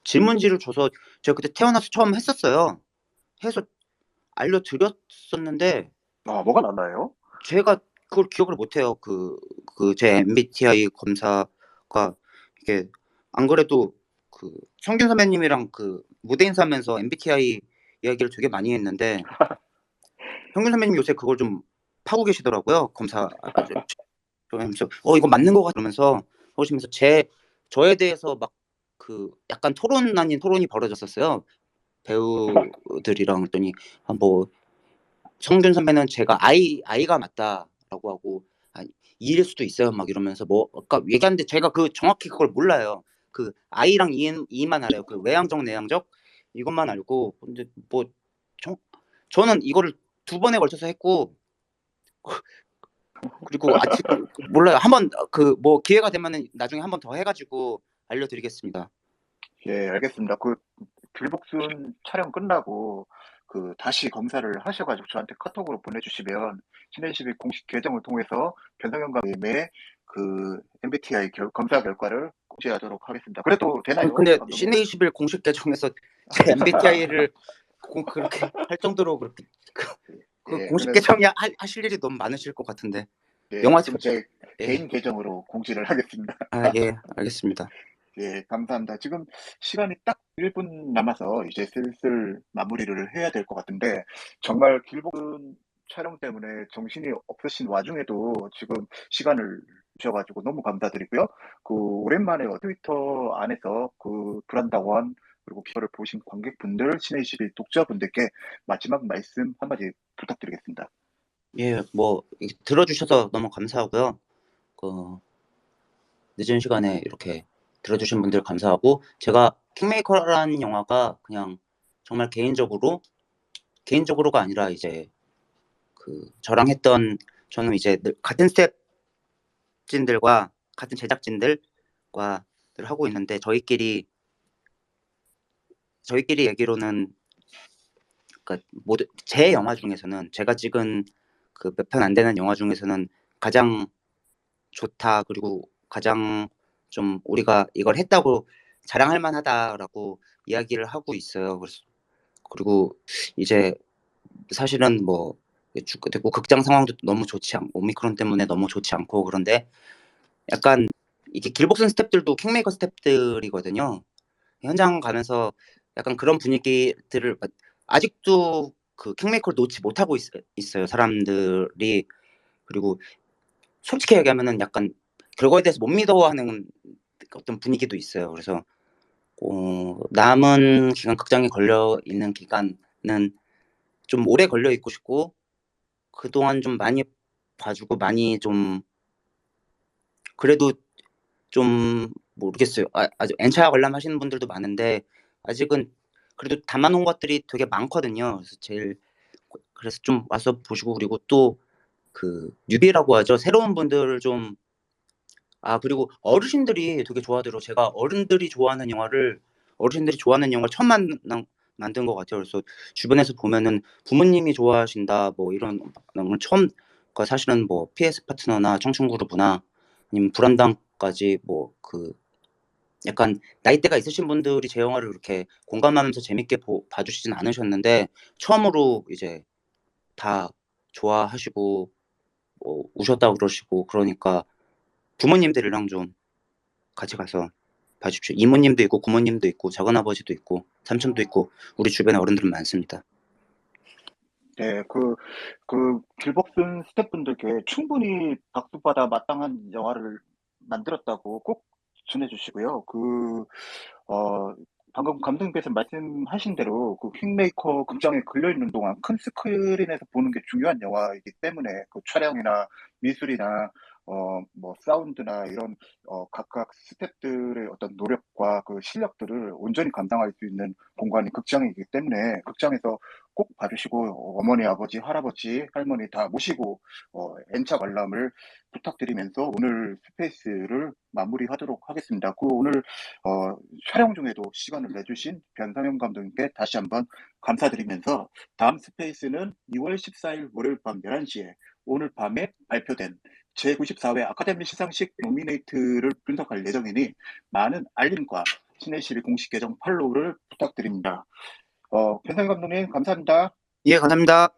질문지를 줘서 제가 그때 태어나서 처음 했었어요. 해서 알려드렸었는데 뭐가 나나요? 제가 그걸 기억을 못해요. 제 MBTI 검사가 이게 안 그래도 성균 선배님이랑 무대 인사하면서 MBTI 이야기를 되게 많이 했는데 성균 선배님 요새 그걸 좀 파고 계시더라고요. 검사 그러면서 이거 맞는 것 같아 그러면서 하시면서 저에 대해서 막 약간 토론 아닌 토론이 벌어졌었어요. 배우들이랑 그랬더니 뭐 성균 선배는 제가 아이가 맞다라고 하고 E일 수도 있어요 막 이러면서 뭐 아까 얘기하는데 제가 정확히 그걸 몰라요. I랑 E만 알아요. 외향적 내향적 이것만 알고 근데 뭐 저는 이거를 두 번에 걸쳐서 했고 그리고 아직 몰라요. 한번 뭐 기회가 되면은 나중에 한 번 더 해가지고 알려드리겠습니다. 예, 알겠습니다. 길복순 촬영 끝나고 그 다시 검사를 하셔가지고 저한테 카톡으로 보내주시면 신혜식의 공식 계정을 통해서 변성현 감독님의 그 MBTI 검사 결과를 공지하도록 하겠습니다. 그래도 되나요, 근데 감독님? 시내 21 공식 계정에서 제 MBTI를 그렇게 할 정도로 그렇게 그 예, 공식 그러면 계정이 하실 일이 너무 많으실 것 같은데. 예, 영화 그럼 제 예. 개인 계정으로 공지를 하겠습니다. 예, 알겠습니다. 예, 감사합니다. 지금 시간이 딱 1분 남아서 이제 슬슬 마무리를 해야 될 것 같은데, 정말 길복은 촬영 때문에 정신이 없으신 와중에도 지금 시간을 주셔가지고 너무 감사드리고요. 그, 오랜만에 트위터 안에서 그 브란다원, 그리고 기사를 보신 관객분들, 신의21 독자분들께 마지막 말씀 한마디 부탁드리겠습니다. 예, 뭐 들어주셔서 너무 감사하고요. 그 늦은 시간에 이렇게 들어주신 분들 감사하고, 제가 킹메이커라는 영화가 그냥 정말 개인적으로가 아니라 이제 그 저랑 했던, 저는 이제 같은 스태프진들과 같은 제작진들과 늘 하고 있는데, 저희끼리 얘기로는, 그러니까 모두 제 영화 중에서는, 제가 찍은 그 몇 편 안 되는 영화 중에서는 가장 좋다, 그리고 가장 좀 우리가 이걸 했다고 자랑할 만하다라고 이야기를 하고 있어요. 그리고 이제 사실은 뭐 죽게 되고 극장 상황도 너무 좋지 않고 오미크론 때문에 너무 좋지 않고, 그런데 약간 이게 길복선 스태프들도 킹메이커 스태프들이거든요. 현장 가면서 약간 그런 분위기들을 아직도 그 킹메이커를 놓지 못하고 있어요, 사람들이. 그리고 솔직히 얘기하면은 약간 그거에 대해서 못 믿어하는 어떤 분위기도 있어요. 그래서 남은 기간, 극장에 걸려 있는 기간은 좀 오래 걸려 있고 싶고, 그동안 좀 많이 봐주고, 많이 좀 그래도 좀 모르겠어요. 아직 N차 관람 하시는 분들도 많은데 아직은 그래도 담아놓은 것들이 되게 많거든요. 그래서 좀 와서 보시고, 그리고 또 그 뉴비라고 하죠. 새로운 분들을 좀, 그리고 어르신들이 되게 좋아하더라고요. 제가 어른들이 좋아하는 영화를 처음 만든 것 같아요. 그래서 주변에서 보면은 부모님이 좋아하신다 뭐 이런 걸 처음, 그러니까 사실은 뭐 PS 파트너나 청춘그룹이나 아니면 불안당까지 뭐 그 약간 나이대가 있으신 분들이 제 영화를 그렇게 공감하면서 재밌게 봐주시진 않으셨는데, 처음으로 이제 다 좋아하시고 우셨다 그러시고, 그러니까 부모님들이랑 좀 같이 가서 봐주십시오. 이모님도 있고 고모님도 있고 작은아버지도 있고 삼촌도 있고 우리 주변에 어른들은 많습니다. 네, 그 길복슨 스태프분들께 충분히 박수받아 마땅한 영화를 만들었다고 꼭 전해주시고요. 방금 감독님께서 말씀하신 대로 그 킹메이커 극장에 걸려있는 동안 큰 스크린에서 보는 게 중요한 영화이기 때문에 그 촬영이나 미술이나 뭐 사운드나 이런 각각 스태프들의 어떤 노력과 그 실력들을 온전히 감당할 수 있는 공간이 극장이기 때문에 극장에서 꼭 봐주시고 어머니, 아버지, 할아버지, 할머니 다 모시고 N차 관람을 부탁드리면서 오늘 스페이스를 마무리하도록 하겠습니다. 오늘 촬영 중에도 시간을 내주신 변상현 감독님께 다시 한번 감사드리면서 다음 스페이스는 2월 14일 월요일 밤 11시에 오늘 밤에 발표된 제94회 아카데미 시상식 노미네이트를 분석할 예정이니 많은 알림과 신의실의 공식 계정 팔로우를 부탁드립니다. 변상현 감독님 감사합니다. 예, 감사합니다.